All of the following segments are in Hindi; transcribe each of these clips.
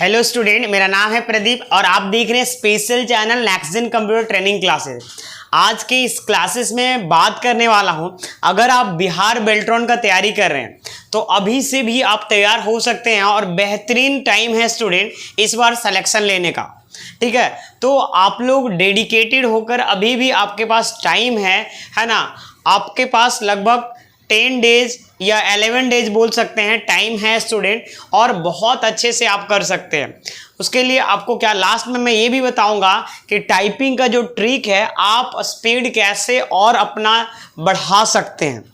हेलो स्टूडेंट, मेरा नाम है प्रदीप और आप देख रहे हैं special channel next computer training classes. आज के इस क्लासेस में बात करने वाला हूं, अगर आप बिहार बेल्ट्रॉन का तैयारी कर रहे हैं तो अभी से भी आप तैयार हो सकते हैं और बेहतरीन टाइम है स्टूडेंट इस बार सिलेक्शन लेने का। ठीक है, तो आप लोग डेडिकेटेड होकर अभी भी आपके पास टाइम है ना। आपके पास लगभग 10 डेज या 11 डेज बोल सकते हैं टाइम है स्टूडेंट, और बहुत अच्छे से आप कर सकते हैं। उसके लिए आपको क्या लास्ट में मैं ये भी बताऊंगा कि टाइपिंग का जो ट्रिक है आप स्पीड कैसे और अपना बढ़ा सकते हैं,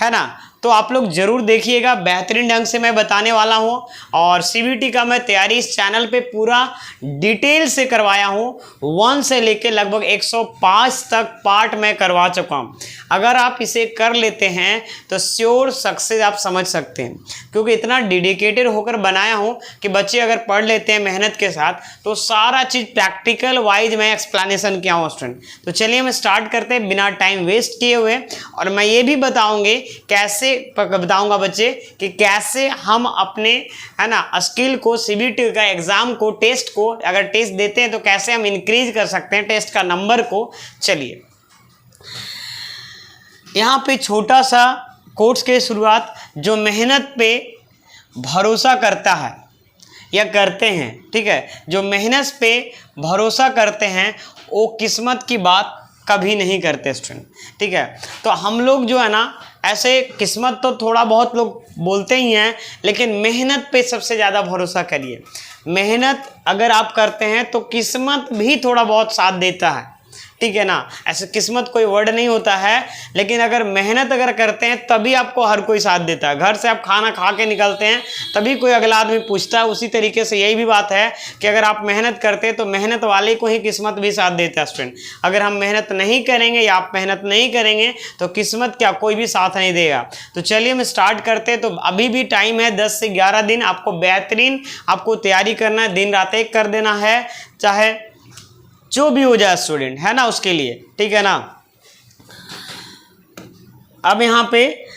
है ना। तो आप लोग जरूर देखिएगा, बेहतरीन ढंग से मैं बताने वाला हूं। और सीबीटी का मैं तैयारी इस चैनल पे पूरा डिटेल से करवाया हूं, 1 से लेके लगभग 105 तक पार्ट मैं करवा चुका हूं। अगर आप इसे कर लेते हैं तो श्योर सक्सेस आप समझ सकते हैं, क्योंकि इतना डेडिकेटेड होकर बनाया हूं कि बच्चे अगर पढ़ लेते हैं मेहनत के साथ तो सारा चीज़ प्रैक्टिकल वाइज मैं एक्सप्लेनेशन किया हूँ स्टूडेंट। तो चलिए हम स्टार्ट करते हैं बिना टाइम वेस्ट किए हुए। और मैं ये भी बताऊंगा बच्चे कि कैसे हम अपने है ना स्किल को, सीबीटी का एग्जाम को, टेस्ट को अगर टेस्ट देते हैं तो कैसे हम इंक्रीज कर सकते हैं टेस्ट का नंबर को। चलिए यहाँ पे छोटा सा कोर्स के शुरुआत, जो मेहनत पे भरोसा करता है या करते हैं, ठीक है, जो मेहनत पे भरोसा करते हैं वो किस्मत की बात कभी नहीं करते स्टूडेंट। ठीक है, तो हम लोग जो है ना ऐसे किस्मत तो थोड़ा बहुत लोग बोलते ही हैं, लेकिन मेहनत पे सबसे ज़्यादा भरोसा करिए। मेहनत अगर आप करते हैं तो किस्मत भी थोड़ा बहुत साथ देता है, ठीक है ना। ऐसे किस्मत कोई वर्ड नहीं होता है, लेकिन अगर मेहनत अगर करते हैं तभी आपको हर कोई साथ देता है। घर से आप खाना खा के निकलते हैं तभी कोई अगला आदमी पूछता है। उसी तरीके से यही भी बात है कि अगर आप मेहनत करते हैं तो मेहनत वाले को ही किस्मत भी साथ देता है स्टूडेंट। अगर हम मेहनत नहीं करेंगे या आप मेहनत नहीं करेंगे तो किस्मत क्या कोई भी साथ नहीं देगा। तो चलिए हम स्टार्ट करते हैं। तो अभी भी टाइम है 10 से 11 दिन, आपको बेहतरीन आपको तैयारी करना है, दिन रात एक कर देना है, चाहे जो भी हो जाए स्टूडेंट, है ना, उसके लिए, ठीक है ना। अब यहाँ पे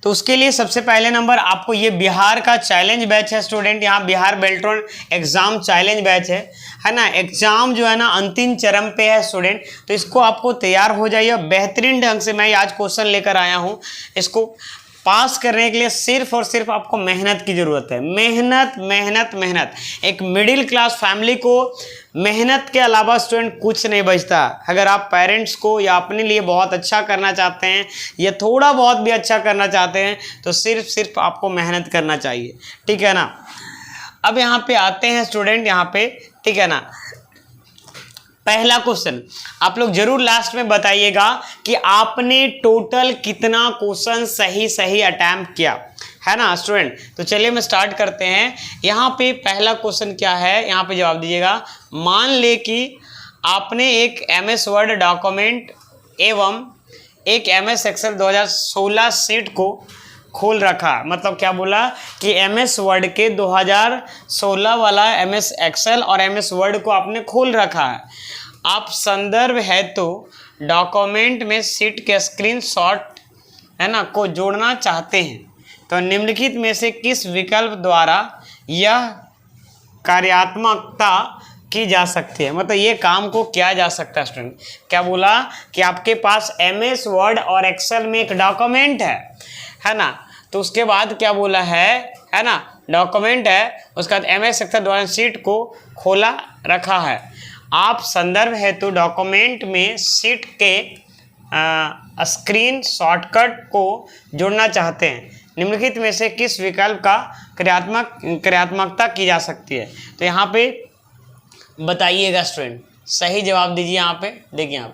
तो उसके लिए सबसे पहले नंबर आपको ये बिहार का चैलेंज बैच है स्टूडेंट। यहाँ Bihar Beltron exam challenge batch है ना। एग्जाम जो है ना अंतिम चरण पे है स्टूडेंट, तो इसको आपको तैयार हो जाइए। बेहतरीन ढंग से मैं आज क्वेश्चन लेकर आया हूँ। इसको पास करने के लिए सिर्फ और सिर्फ आपको मेहनत की ज़रूरत है। मेहनत मेहनत मेहनत। एक मिडिल क्लास फैमिली को मेहनत के अलावा स्टूडेंट कुछ नहीं बचता। अगर आप पेरेंट्स को या अपने लिए बहुत अच्छा करना चाहते हैं या थोड़ा बहुत भी अच्छा करना चाहते हैं तो सिर्फ आपको मेहनत करना चाहिए, ठीक है ना। अब यहाँ पे आते हैं स्टूडेंट, यहाँ पे, ठीक है ना। पहला क्वेश्चन आप लोग जरूर लास्ट में बताइएगा कि आपने टोटल कितना क्वेश्चन सही अटेम्प्ट किया, है ना स्टूडेंट। तो चलिए मैं स्टार्ट करते हैं। यहाँ पे पहला क्वेश्चन क्या है, यहाँ पे जवाब दीजिएगा। मान ले कि आपने एक MS वर्ड डॉक्यूमेंट एवं एक MS एक्सेल 2016 सीट को खोल रखा। मतलब क्या बोला कि MS वर्ड के 2016 वाला MS एक्सेल और MS वर्ड को आपने खोल रखा है। आप संदर्भ है तो डॉक्यूमेंट में सीट के स्क्रीनशॉट, है ना, को जोड़ना चाहते हैं, तो निम्नलिखित में से किस विकल्प द्वारा यह कार्यात्मकता की जा सकती है। मतलब ये काम को किया जा सकता है स्टूडेंट। क्या बोला कि आपके पास MS वर्ड और एक्सेल में एक डॉक्यूमेंट है ना। तो उसके बाद क्या बोला है ना, डॉक्यूमेंट है, उसके बाद MS एक्सेल द्वारा सीट को खोला रखा है। आप संदर्भ है तो डॉक्यूमेंट में सीट के स्क्रीन शॉर्टकट को जोड़ना चाहते हैं, निम्नलिखित में से किस विकल्प का क्रियात्मकता की जा सकती है। तो यहाँ पे बताइएगा स्टूडेंट, सही जवाब दीजिए। यहाँ पे देखिए, यहाँ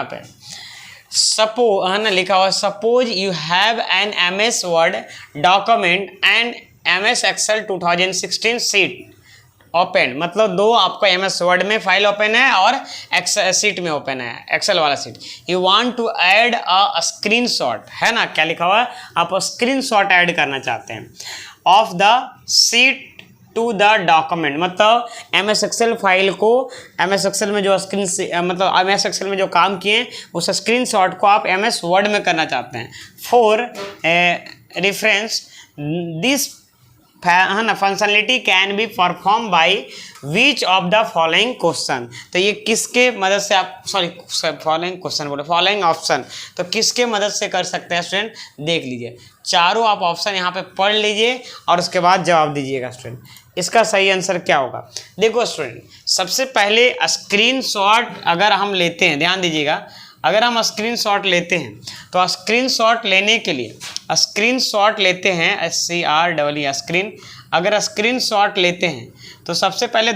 पे सपोज, है ना, लिखा हुआ suppose you have an MS Word document and MS Excel 2016 sheet open. मतलब दो आपको MS वर्ड में फाइल ओपन है और एक्सेल सीट में ओपन है, एक्सेल वाला sheet. You want to add a screenshot, है ना, क्या लिखा हुआ है, आप स्क्रीनशॉट ऐड करना चाहते हैं of the sheet to the document. मतलब MS एक्सेल फाइल को, MS एक्सेल में जो मतलब MS एक्सेल में जो काम किए उस स्क्रीनशॉट को आप MS वर्ड में करना चाहते हैं। फॉर रेफरेंस दिस है ना, functionality can be perform by which of the following question. तो ये किसके मदद से आप, सॉरी फॉलोइंग क्वेश्चन बोले, फॉलोइंग ऑप्शन, तो किसके मदद से कर सकते हैं स्टूडेंट, देख लीजिए। चारों आप ऑप्शन यहाँ पे पढ़ लीजिए और उसके बाद जवाब दीजिएगा स्टूडेंट। इसका सही आंसर क्या होगा? देखो स्टूडेंट, सबसे पहले स्क्रीनशॉट अगर हम लेते हैं, ध्यान दीजिएगा, अगर हम स्क्रीनशॉट लेते हैं तो स्क्रीनशॉट लेने के लिए स्क्रीनशॉट लेते हैं SCREE स्क्रीन, अगर स्क्रीनशॉट लेते हैं तो सबसे पहले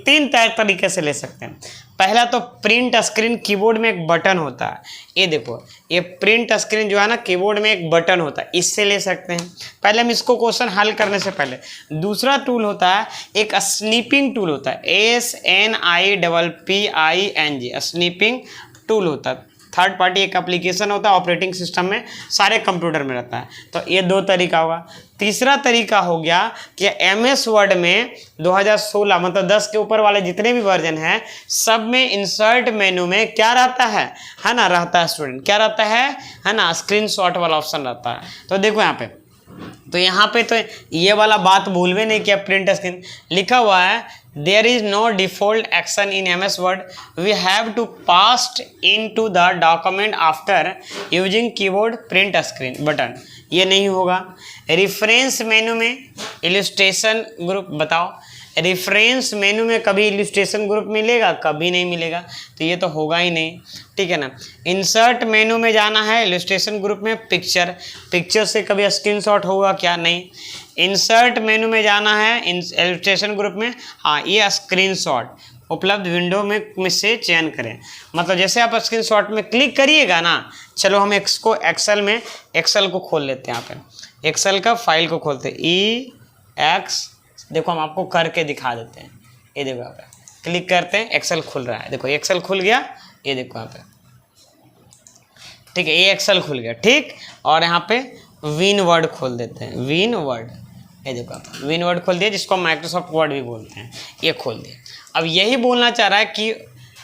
तीन तरीके से ले सकते हैं। पहला तो प्रिंट स्क्रीन, कीबोर्ड में एक बटन होता है, ये देखो, ये प्रिंट स्क्रीन जो है ना, कीबोर्ड में एक बटन होता है, इससे ले सकते हैं। पहले हम इसको क्वेश्चन हल करने से पहले, दूसरा टूल होता है एक स्नीपिंग टूल होता है, SNIPPING स्नीपिंग टूल होता है, थर्ड पार्टी एक एप्लीकेशन होता है, ऑपरेटिंग सिस्टम में सारे कंप्यूटर में रहता है। तो ये दो तरीका होगा। तीसरा तरीका हो गया कि MS वर्ड में 2016 मतलब 10 के ऊपर वाले जितने भी वर्जन हैं सब में इंसर्ट मेनू में क्या रहता है ना, रहता है स्टूडेंट, क्या रहता है ना, स्क्रीनशॉट वाला ऑप्शन रहता है। तो देखो यहाँ पे, तो यहाँ पे तो ये वाला बात भूलवे नहीं किया, प्रिंट स्क्रीन लिखा हुआ है, there is no default action in MS Word, we have to pass into the document after using keyboard print screen button, ये नहीं होगा। रेफरेंस मेनू में इलस्ट्रेशन ग्रुप, बताओ रेफरेंस मेनू में कभी इलस्ट्रेशन ग्रुप मिलेगा? कभी नहीं मिलेगा, तो ये तो होगा ही नहीं, ठीक है ना। इंसर्ट मेनू में जाना है, इलस्ट्रेशन ग्रुप में पिक्चर से कभी स्क्रीनशॉट होगा क्या? नहीं। इंसर्ट मेनू में जाना है इलस्ट्रेशन ग्रुप में, हाँ, ये स्क्रीनशॉट उपलब्ध विंडो में से चयन करें, मतलब जैसे आप स्क्रीनशॉट में क्लिक करिएगा ना, चलो हम इसको एक्सेल को खोल लेते हैं। यहाँ पे एक्सेल का फाइल को खोलते हैं, देखो हम आपको करके दिखा देते हैं। ये देखो यहाँ पे क्लिक करते हैं, एक्सेल खुल रहा है, देखो एक्सेल खुल गया, ये देखो यहाँ पे, ठीक है, ये एक्सेल खुल गया, ठीक। और यहाँ पे विन वर्ड खोल देते हैं, विन वर्ड, ये देखो आप विन वर्ड खोल दिया, जिसको माइक्रोसॉफ्ट वर्ड भी बोलते हैं, ये खोल दिया। अब यही बोलना चाह रहा है कि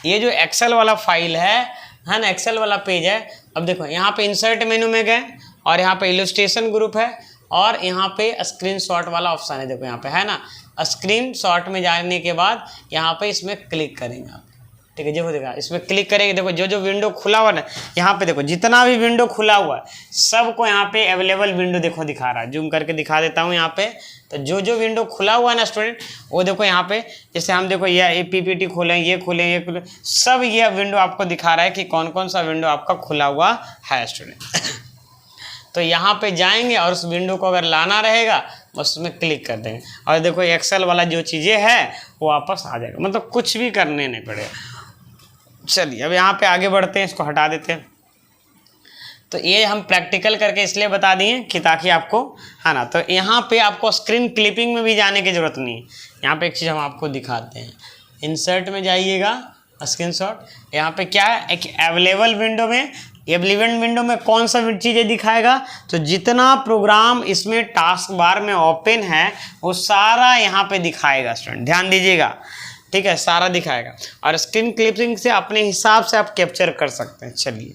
ये जो एक्सेल वाला फाइल है ना, एक्सेल वाला पेज है। अब देखो यहाँ पे इंसर्ट मेनू में गए और यहाँ पे इलस्ट्रेशन ग्रुप है और यहाँ पे स्क्रीनशॉट वाला ऑप्शन है, देखो यहाँ पे है ना। स्क्रीनशॉट में जाने के बाद यहाँ पे इसमें क्लिक करेंगे आप, ठीक है, देखो देखा इसमें क्लिक करेंगे, देखो जो विंडो खुला हुआ है ना, यहाँ पे देखो जितना भी विंडो खुला हुआ है सबको यहाँ पे अवेलेबल विंडो देखो दिखा रहा है। जूम करके दिखा देता हूँ यहाँ पे, तो जो विंडो खुला हुआ है ना स्टूडेंट, वो देखो यहाँ पे, जैसे हम देखो ये PPT खोलें, ये खोलें, सब ये विंडो आपको दिखा रहा है कि कौन कौन सा विंडो आपका खुला हुआ है स्टूडेंट। तो यहाँ पे जाएंगे और उस विंडो को अगर लाना रहेगा बस उसमें क्लिक कर देंगे और देखो एक्सेल वाला जो चीज़ें है वो वापस आ जाएगा, मतलब कुछ भी करने नहीं पड़ेगा। चलिए अब यहाँ पे आगे बढ़ते हैं, इसको हटा देते हैं। तो ये हम प्रैक्टिकल करके इसलिए बता दिए कि ताकि आपको, है ना, तो यहाँ पे आपको स्क्रीन क्लिपिंग में भी जाने की ज़रूरत नहीं है। यहाँ पे एक चीज़ हम आपको दिखाते हैं, इंसर्ट में जाइएगा, स्क्रीनशॉट, यहाँ पे क्या है, एक अवेलेबल विंडो में, अवेलेबल विंडो में कौन सा चीज़ें दिखाएगा, तो जितना प्रोग्राम इसमें टास्क बार में ओपन है वो सारा यहाँ पे दिखाएगा स्टूडेंट, ध्यान दीजिएगा, ठीक है, सारा दिखाएगा। और स्क्रीन क्लिपिंग से अपने हिसाब से आप कैप्चर कर सकते हैं। चलिए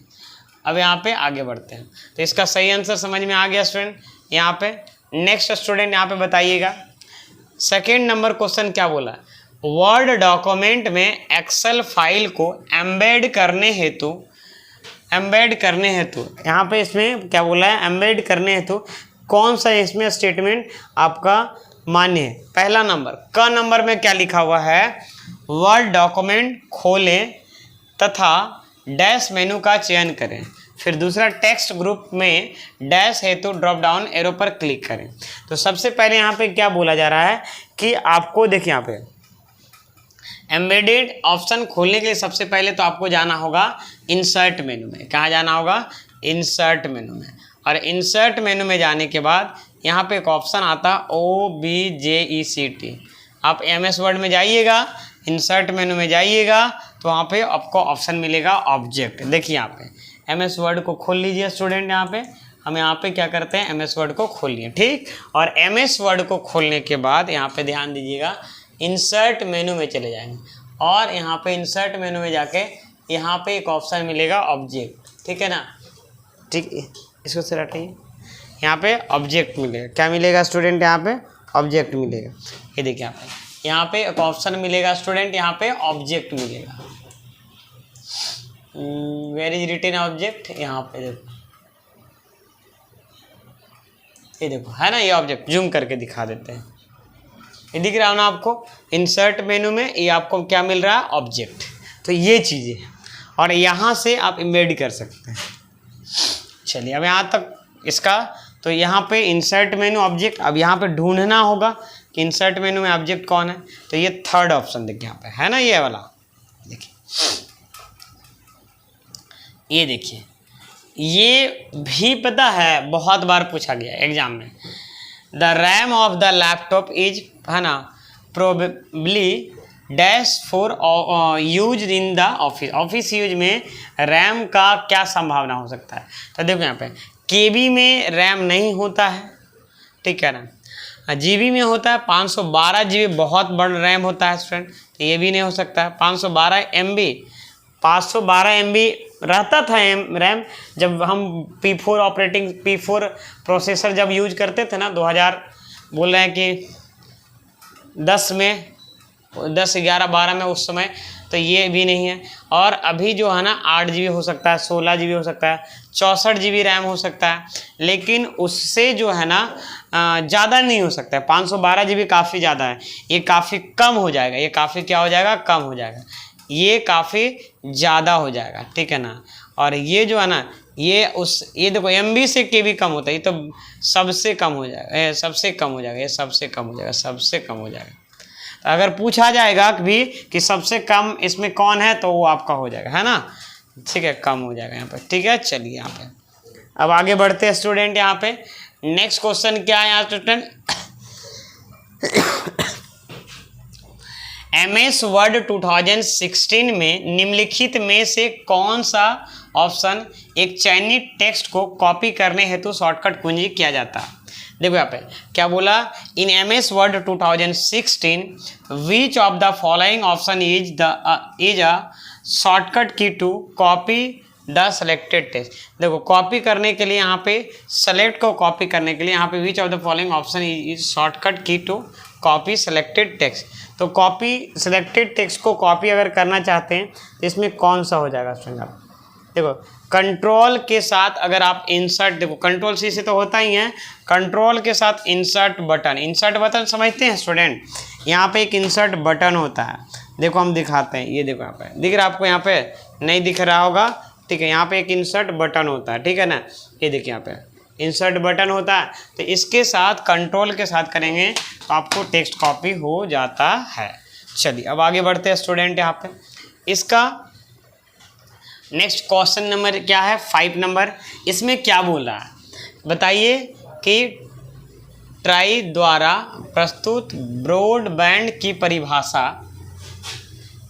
अब यहाँ पे आगे बढ़ते हैं। तो इसका सही आंसर समझ में आ गया स्टूडेंट। यहाँ पे नेक्स्ट स्टूडेंट यहाँ पे बताइएगा, सेकेंड नंबर क्वेश्चन क्या बोला, वर्ड डॉक्यूमेंट में एक्सेल फाइल को एम्बेड करने हेतु यहाँ पे इसमें क्या बोला है, एम्बेड करने हेतु कौन सा इसमें स्टेटमेंट आपका मान्य है। पहला नंबर, क नंबर में क्या लिखा हुआ है, वर्ड डॉक्यूमेंट खोलें तथा डैश मेनू का चयन करें, फिर दूसरा टेक्स्ट ग्रुप में डैश हेतु ड्रॉप डाउन एरो पर क्लिक करें। तो सबसे पहले यहाँ पे क्या बोला जा रहा है कि आपको देखिए यहाँ पे एम्बेडेड ऑप्शन खोलने के लिए सबसे पहले तो आपको जाना होगा इंसर्ट मेनू में। कहाँ जाना होगा, इंसर्ट मेनू में। और इंसर्ट मेनू में जाने के बाद यहाँ पे एक ऑप्शन आता है OBJECT, आप MS वर्ड में जाइएगा, इंसर्ट मेनू में जाइएगा तो वहाँ पे आपको ऑप्शन मिलेगा ऑब्जेक्ट। देखिए यहाँ पे MS वर्ड को खोल लीजिए स्टूडेंट, यहाँ पे हम यहाँ पे क्या करते हैं, MS वर्ड को खोल लिए, ठीक। और MS वर्ड को खोलने के बाद यहाँ पे ध्यान दीजिएगा, इंसर्ट मेनू में चले जाएंगे और यहाँ पे इंसर्ट मेनू में जाके यहाँ पे एक ऑप्शन मिलेगा ऑब्जेक्ट, ठीक है ना, ठीक, इसको से हटाइए, यहाँ पे ऑब्जेक्ट मिलेगा। क्या मिलेगा स्टूडेंट, यहाँ पे ऑब्जेक्ट मिलेगा। ये देखिए यहाँ पे एक ऑप्शन मिलेगा स्टूडेंट, यहाँ पे ऑब्जेक्ट मिलेगा। वेयर इज रिटन ऑब्जेक्ट, यहाँ पे देखो, ये देखो है ना, ये ऑब्जेक्ट जूम करके दिखा देते हैं। ये दिख रहा है ना आपको, इंसर्ट मेनू में ये आपको क्या मिल रहा है, ऑब्जेक्ट। तो ये चीज़ें, और यहाँ से आप इम्बेड कर सकते हैं। चलिए अब यहाँ तक इसका, तो यहाँ पे इंसर्ट मेनू ऑब्जेक्ट, अब यहाँ पे ढूंढना होगा कि इंसर्ट मेनू में ऑब्जेक्ट कौन है। तो ये थर्ड ऑप्शन देखिए यहाँ पे है ना, ये वाला देखिए, ये देखिए, ये भी पता है बहुत बार पूछा गया एग्जाम में। The RAM of the laptop is, है ना, probably dash for use in the office. Office use में रैम का क्या संभावना हो सकता है। तो देखो यहाँ पे केबी में रैम नहीं होता है, ठीक है ना, जीबी में होता है। 512 जीबी बहुत बड़ा रैम होता है स्टूडेंट, तो ये भी नहीं हो सकता है। 512 एमबी, 512 एमबी रहता था रैम जब हम P4 प्रोसेसर जब यूज करते थे ना, 2000 बोल रहे हैं कि 10 में, 10, 11, 12 में उस समय, तो ये भी नहीं है। और अभी जो है ना 8 GB हो सकता है, 16 GB हो सकता है, 64 GB रैम हो सकता है, लेकिन उससे जो है ना ज़्यादा नहीं हो सकता है। 512 GB काफ़ी ज़्यादा है, ये काफ़ी कम हो जाएगा, ये काफ़ी क्या हो जाएगा, कम हो जाएगा, ये काफ़ी ज़्यादा हो जाएगा, ठीक है ना। और ये जो है ना, ये देखो MB से KB कम होता है, ये तो सबसे कम हो जाएगा, सबसे कम हो जाएगा, ये सबसे कम हो जाएगा, सबसे कम हो जाएगा। तो अगर पूछा जाएगा भी कि सबसे कम इसमें कौन है, तो वो आपका हो जाएगा, है ना, ठीक है, कम हो जाएगा यहाँ पे, ठीक है। चलिए यहाँ पे अब आगे बढ़ते हैं स्टूडेंट। यहाँ पे नेक्स्ट क्वेश्चन क्या है यहाँ स्टूडेंट, MS वर्ड 2016 में निम्नलिखित में से कौन सा ऑप्शन एक चयनित टेक्स्ट को कॉपी करने हेतु शॉर्टकट कुंजी किया जाता है। देखो यहाँ पे क्या बोला, in MS word 2016 which of the following option is a shortcut key to copy the selected text. देखो कॉपी करने के लिए यहाँ पे, सेलेक्ट को कॉपी करने के लिए यहाँ पे विच of the following option is shortcut key to copy selected text. तो कॉपी सेलेक्टेड टेक्स्ट को कॉपी अगर करना चाहते हैं तो इसमें कौन सा हो जाएगा स्टूडेंट। आप देखो कंट्रोल के साथ अगर आप इंसर्ट, देखो कंट्रोल सी से तो होता ही है, कंट्रोल के साथ इंसर्ट बटन, इंसर्ट बटन समझते हैं स्टूडेंट, यहाँ पे एक इंसर्ट बटन होता है। देखो हम दिखाते हैं, ये देखो यहाँ पे दिख रहा है आपको, यहाँ पे नहीं दिख रहा होगा, ठीक है, यहाँ पे एक इंसर्ट बटन होता है, ठीक है ना, ये देखिए यहाँ पे इंसर्ट बटन होता है। तो इसके साथ कंट्रोल के साथ करेंगे तो आपको टेक्स्ट कॉपी हो जाता है। चलिए अब आगे बढ़ते हैं स्टूडेंट। यहाँ पे इसका नेक्स्ट क्वेश्चन नंबर क्या है, 5 नंबर। इसमें क्या बोल रहा है बताइए कि ट्राई द्वारा प्रस्तुत ब्रॉडबैंड की परिभाषा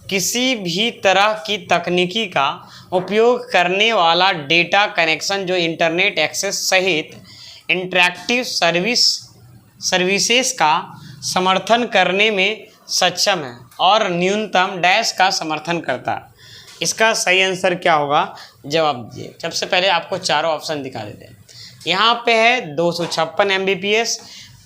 किसी भी तरह की तकनीकी का उपयोग करने वाला डेटा कनेक्शन जो इंटरनेट एक्सेस सहित इंटरैक्टिव सर्विसेज का समर्थन करने में सक्षम है और न्यूनतम डैश का समर्थन करता है। इसका सही आंसर क्या होगा, जवाब दीजिए। सबसे पहले आपको चारों ऑप्शन दिखा देते हैं। यहाँ पे है 256 Mbps,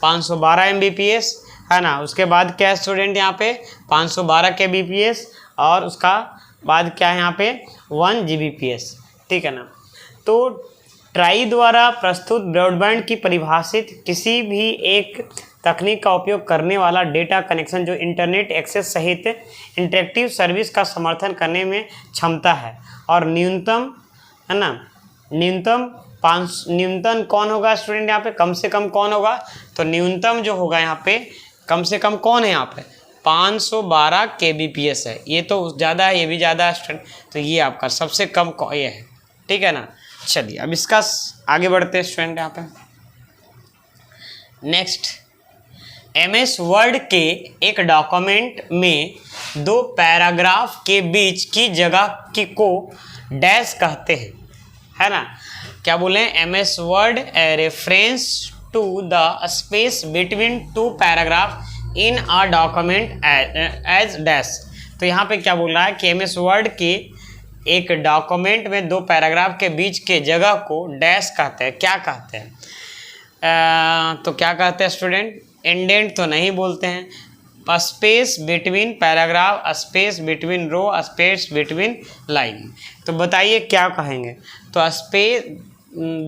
512 Mbps, है ना, उसके बाद क्या है स्टूडेंट यहाँ पे 512 kbps, और उसका बाद क्या है यहाँ पे 1 Gbps, ठीक है ना। तो ट्राई द्वारा प्रस्तुत ब्रॉडबैंड की परिभाषित किसी भी एक तकनीक का उपयोग करने वाला डेटा कनेक्शन जो इंटरनेट एक्सेस सहित इंटरेक्टिव सर्विस का समर्थन करने में क्षमता है और न्यूनतम, है ना, न्यूनतम कौन होगा स्टूडेंट यहाँ पे, कम से कम कौन होगा, तो न्यूनतम जो होगा यहाँ पे, कम से कम कौन है यहाँ पे 512 kbps है। ये तो ज़्यादा है, ये भी ज़्यादा है स्टूडेंट, तो ये आपका सबसे कम ये है, ठीक है ना। चलिए अब इसका आगे बढ़ते हैं स्टूडेंट। यहाँ पे नेक्स्ट, MS वर्ड के एक डॉक्यूमेंट में 2 पैराग्राफ के बीच की जगह की को डैश कहते हैं, है ना। क्या बोले, MS Word a reference to the space between 2 paragraph in a document as dash. तो यहाँ पे क्या बोल रहा है कि MS वर्ड के एक डॉक्यूमेंट में 2 पैराग्राफ के बीच के जगह को डैश कहते हैं। क्या कहते हैं, तो क्या कहते हैं स्टूडेंट, इंडेंट तो नहीं बोलते हैं, space between paragraph, space between row, space between line. तो बताइए क्या कहेंगे? तो स्पेस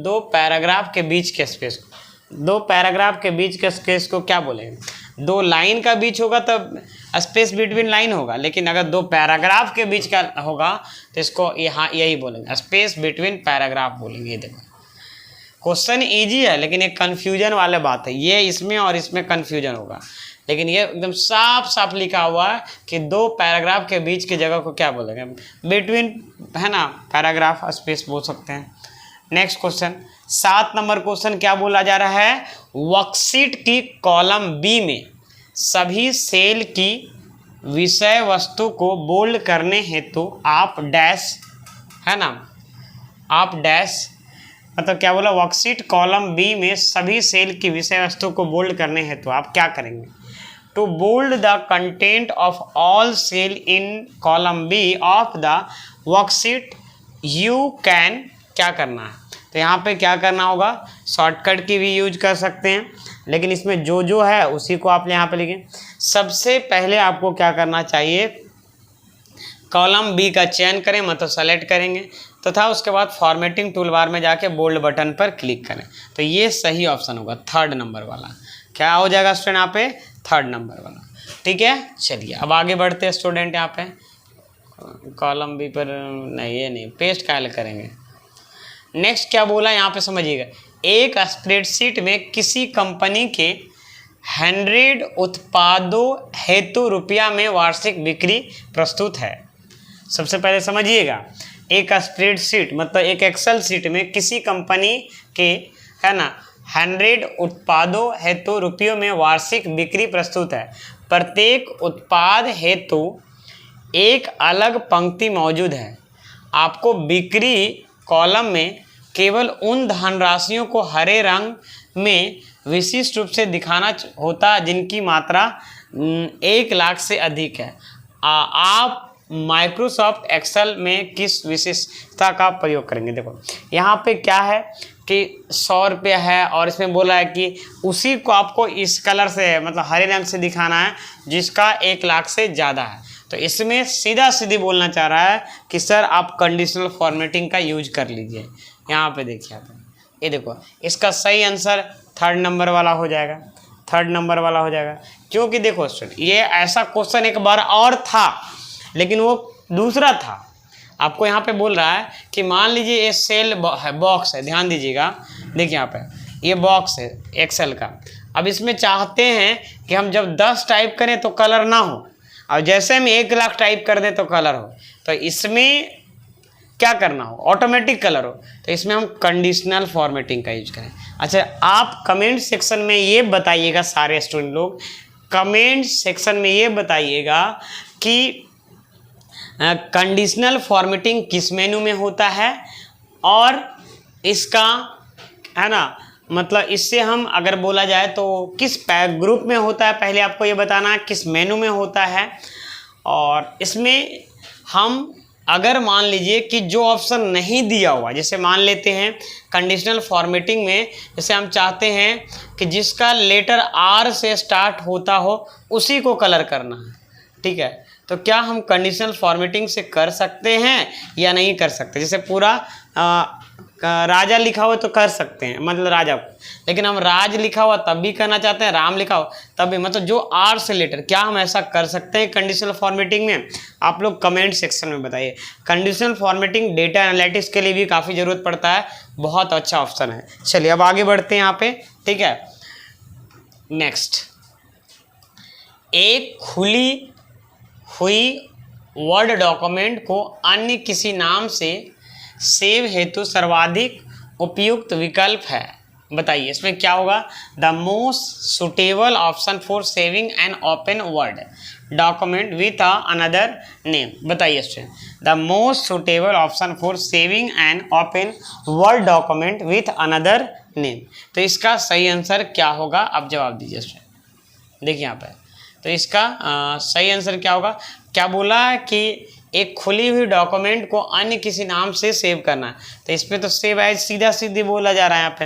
दो पैराग्राफ के बीच के स्पेस को, दो पैराग्राफ के बीच के स्पेस को क्या बोलेंगे? दो लाइन का बीच होगा तब स्पेस बिटवीन लाइन होगा, लेकिन अगर दो पैराग्राफ के बीच का होगा तो इसको यहाँ यही बोलेंगे, स्पेस बिटवीन पैराग्राफ बोलेंगे। ये देखो क्वेश्चन इजी है लेकिन एक कन्फ्यूजन वाला बात है, ये इसमें और इसमें कन्फ्यूजन होगा, लेकिन ये एकदम साफ साफ लिखा हुआ है कि दो पैराग्राफ के बीच की जगह को क्या बोलेंगे? बिटवीन, है ना, पैराग्राफ स्पेस बोल सकते हैं। नेक्स्ट क्वेश्चन 7 नंबर क्वेश्चन क्या बोला जा रहा है? वर्कशीट की कॉलम बी में सभी सेल की विषय वस्तु को बोल्ड करने हेतु आप डैश, है ना, आप डैश, मतलब क्या बोला? वर्कशीट कॉलम बी में सभी सेल की विषय वस्तु को बोल्ड करने हेतु आप क्या करेंगे? To bold the content of all cell in column B of the worksheet you can, क्या करना है? तो यहाँ पे क्या करना होगा? शॉर्टकट की भी यूज कर सकते हैं, लेकिन इसमें जो है उसी को आप यहाँ पे लिखें। सबसे पहले आपको क्या करना चाहिए? कॉलम बी का चयन करें, मतलब सेलेक्ट करेंगे, तथा उसके बाद फॉर्मेटिंग टूल बार में जाके बोल्ड बटन पर क्लिक करें। तो ये सही ऑप्शन होगा, 3rd नंबर वाला। क्या हो जाएगा स्टूडेंट यहाँ पे? 3rd नंबर वाला। ठीक है, चलिए अब आगे बढ़ते हैं स्टूडेंट। यहाँ पे कॉलम बी पर नहीं, ये नहीं, पेस्ट कैल करेंगे। नेक्स्ट क्या बोला यहाँ पे समझिएगा, एक स्प्रेडशीट में किसी कंपनी के 100 उत्पादों हेतु रुपया में वार्षिक बिक्री प्रस्तुत है। सबसे पहले समझिएगा, एक स्प्रेडशीट मतलब एक एक्सेल शीट में किसी कंपनी के, है ना, 100 उत्पादों हेतु रुपयों में वार्षिक बिक्री प्रस्तुत है। प्रत्येक उत्पाद हेतु एक अलग पंक्ति मौजूद है। आपको बिक्री कॉलम में केवल उन धनराशियों को हरे रंग में विशिष्ट रूप से दिखाना होता है जिनकी मात्रा 1 लाख से अधिक है। आप माइक्रोसॉफ्ट एक्सेल में किस विशेषता का प्रयोग करेंगे? देखो यहाँ पे क्या है कि 100 रुपया है और इसमें बोला है कि उसी को आपको इस कलर से, मतलब हरे रंग से दिखाना है जिसका 1 लाख से ज़्यादा है। तो इसमें सीधा सीधी बोलना चाह रहा है कि सर आप कंडीशनल फॉर्मेटिंग का यूज कर लीजिए। यहाँ पे देखिए आप, ये देखो इसका सही आंसर 3rd नंबर वाला हो जाएगा, 3rd नंबर वाला हो जाएगा। क्योंकि देखो स्टूडेंट, ये ऐसा क्वेश्चन एक बार और था लेकिन वो दूसरा था। आपको यहाँ पे बोल रहा है कि मान लीजिए ये सेल है, बॉक्स है, ध्यान दीजिएगा, देखिए यहाँ पे ये बॉक्स है एक्सेल का। अब इसमें चाहते हैं कि हम जब 10 टाइप करें तो कलर ना हो, और जैसे हम 1 लाख टाइप कर दें तो कलर हो। तो इसमें क्या करना हो? ऑटोमेटिक कलर हो। तो इसमें हम कंडीशनल फॉर्मेटिंग का यूज करें। अच्छा, आप कमेंट सेक्शन में ये बताइएगा, सारे स्टूडेंट लोग कमेंट सेक्शन में ये बताइएगा कि कंडीशनल फॉर्मेटिंग किस मेनू में होता है और इसका, है ना, मतलब इससे हम अगर बोला जाए तो किस ग्रुप में होता है। पहले आपको ये बताना है किस मेनू में होता है। और इसमें हम अगर मान लीजिए कि जो ऑप्शन नहीं दिया हुआ, जैसे मान लेते हैं कंडीशनल फॉर्मेटिंग में, जैसे हम चाहते हैं कि जिसका लेटर R से स्टार्ट होता हो उसी को कलर करना है, ठीक है, तो क्या हम कंडीशनल फॉर्मेटिंग से कर सकते हैं या नहीं कर सकते? जैसे पूरा राजा लिखा हुआ तो कर सकते हैं, मतलब राजा को, लेकिन हम राज लिखा हुआ तब भी करना चाहते हैं, राम लिखा हुआ तब भी, मतलब जो R से लेटर, क्या हम ऐसा कर सकते हैं कंडीशनल फॉर्मेटिंग में? आप लोग कमेंट सेक्शन में बताइए। कंडीशनल फॉर्मेटिंग डेटा एनालिटिक्स के लिए भी काफ़ी ज़रूरत पड़ता है, बहुत अच्छा ऑप्शन है। चलिए अब आगे बढ़ते हैं यहाँ पे, ठीक है। नेक्स्ट, एक खुली हुई वर्ड डॉक्यूमेंट को अन्य किसी नाम से सेव हेतु सर्वाधिक उपयुक्त विकल्प है। बताइए इसमें क्या होगा? The most suitable option for saving an open word document with another name. बताइए student, the most suitable option for saving an open word document with another name. तो इसका सही आंसर क्या होगा? आप जवाब दीजिए स्टूडेंट। देखिए यहाँ पर, तो इसका सही आंसर क्या होगा? क्या बोला है कि एक खुली हुई डॉक्यूमेंट को अन्य किसी नाम से सेव करना है। तो इसमें तो सेव एज सीधा सीधी बोला जा रहा है यहाँ पे,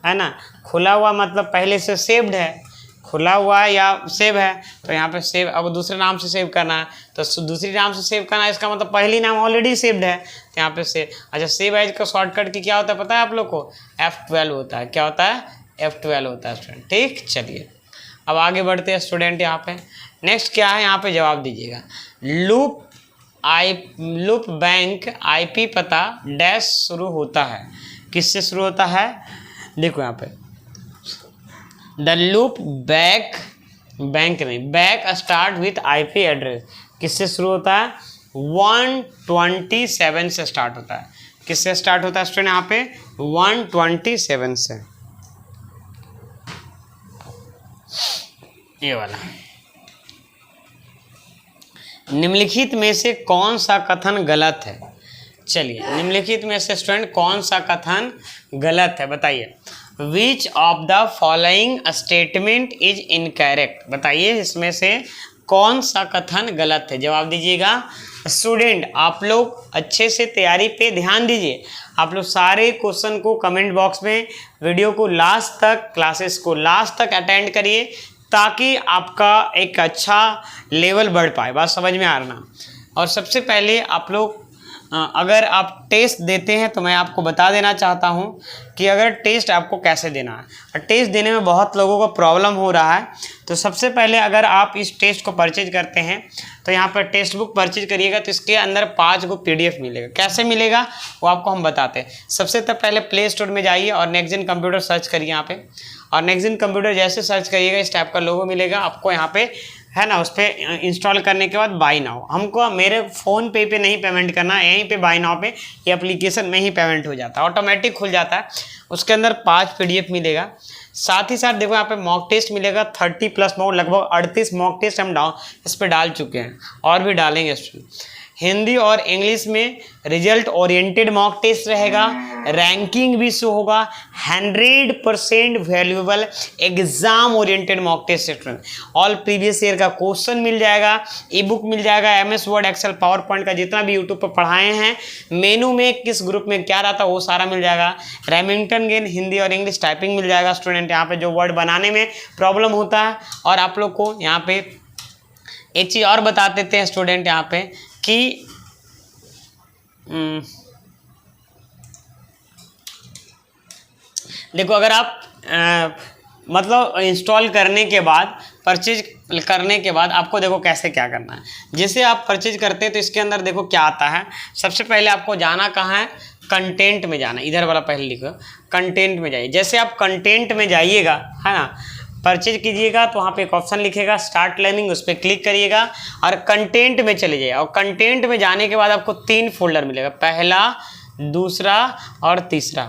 है ना। खुला हुआ मतलब पहले से सेव्ड है, खुला हुआ है या सेव है, तो यहाँ पे सेव, अब दूसरे नाम से सेव करना है तो दूसरी नाम से सेव करना है, इसका मतलब पहली नाम ऑलरेडी सेव्ड है, तो यहाँ पे सेव। अच्छा, सेव एज का शॉर्टकट की क्या होता है पता है आप लोग को? F12 होता है। क्या होता है? F12 होता है स्टूडेंट। ठीक, चलिए अब आगे बढ़ते हैं स्टूडेंट। यहाँ पे नेक्स्ट क्या है, यहाँ पे जवाब दीजिएगा। लूप बैंक IP पता डैश शुरू होता है, किससे शुरू होता है? देखो यहाँ पे the loop bank start with IP address, किससे शुरू होता है? 127 से स्टार्ट होता है। किससे स्टार्ट होता है स्टूडेंट? यहाँ पे 127 से, ये वाला। निम्नलिखित में से कौन सा कथन गलत है? चलिए, निम्नलिखित में से स्टूडेंट कौन सा कथन गलत है बताइए। विच of the following statement is incorrect, बताइए इसमें से कौन सा कथन गलत है, जवाब दीजिएगा। स्टूडेंट आप लोग अच्छे से तैयारी पे ध्यान दीजिए। आप लोग सारे क्वेश्चन को कमेंट बॉक्स में, वीडियो को लास्ट तक, क्लासेस को लास्ट तक अटेंड करिए ताकि आपका एक अच्छा लेवल बढ़ पाए। बात समझ में आ रहा ना? और सबसे पहले आप लोग अगर आप टेस्ट देते हैं तो मैं आपको बता देना चाहता हूं कि अगर टेस्ट आपको कैसे देना है। और टेस्ट देने में बहुत लोगों को प्रॉब्लम हो रहा है, तो सबसे पहले अगर आप इस टेस्ट को परचेज करते हैं तो यहाँ पर टेक्स्ट बुक परचेज करिएगा तो इसके अंदर 5 गो PDF मिलेगा। कैसे मिलेगा वो आपको हम बताते हैं। सबसे पहले प्ले स्टोर में जाइए और नेक्स्ट जेन कंप्यूटर सर्च करिए यहाँ पे, और नेक्स्ट जेन कंप्यूटर जैसे सर्च करिएगा इस टाइप का लोगो मिलेगा आपको यहाँ पे, है ना। उस पर इंस्टॉल करने के बाद बाय नाउ, हमको मेरे फ़ोन पे नहीं पेमेंट करना, यहीं पे बाय नाउ पे ये एप्लीकेशन में ही पेमेंट हो जाता है, ऑटोमेटिक खुल जाता है। उसके अंदर 5 PDF मिलेगा। साथ ही साथ देखो यहाँ पे मॉक टेस्ट मिलेगा 30+ मॉक, लगभग 38 मॉक टेस्ट हम इस पर डाल चुके हैं और भी डालेंगे। हिंदी और इंग्लिश में रिजल्ट ओरिएंटेड मॉक टेस्ट रहेगा, रैंकिंग भी शो होगा, 100% valuable exam oriented mock test student. All previous year का क्वेश्चन मिल जाएगा, ई बुक मिल जाएगा, MS Word, Excel, PowerPoint का जितना भी यूट्यूब पर पढ़ाए हैं, मेनू में किस ग्रुप में क्या रहता है वो सारा मिल जाएगा। रेमिंगटन गेन हिंदी और इंग्लिश टाइपिंग मिल जाएगा स्टूडेंट, यहाँ पे जो वर्ड बनाने में प्रॉब्लम होता है। और आप लोग को यहाँ पे एक चीज़ और बता देते हैं स्टूडेंट यहाँ पे कि देखो अगर आप मतलब इंस्टॉल करने के बाद, परचेज करने के बाद आपको देखो कैसे क्या करना है। जैसे आप परचेज करते हैं तो इसके अंदर देखो क्या आता है। सबसे पहले आपको जाना कहाँ है? कंटेंट में जाना, इधर वाला पहले लिखो, कंटेंट में जाइए। जैसे आप कंटेंट में जाइएगा, है ना, परचेज कीजिएगा तो वहाँ पे एक ऑप्शन लिखेगा स्टार्ट लर्निंग, उस पर क्लिक करिएगा और कंटेंट में चले जाइए। और कंटेंट में जाने के बाद आपको 3 फोल्डर मिलेगा, पहला, दूसरा और तीसरा।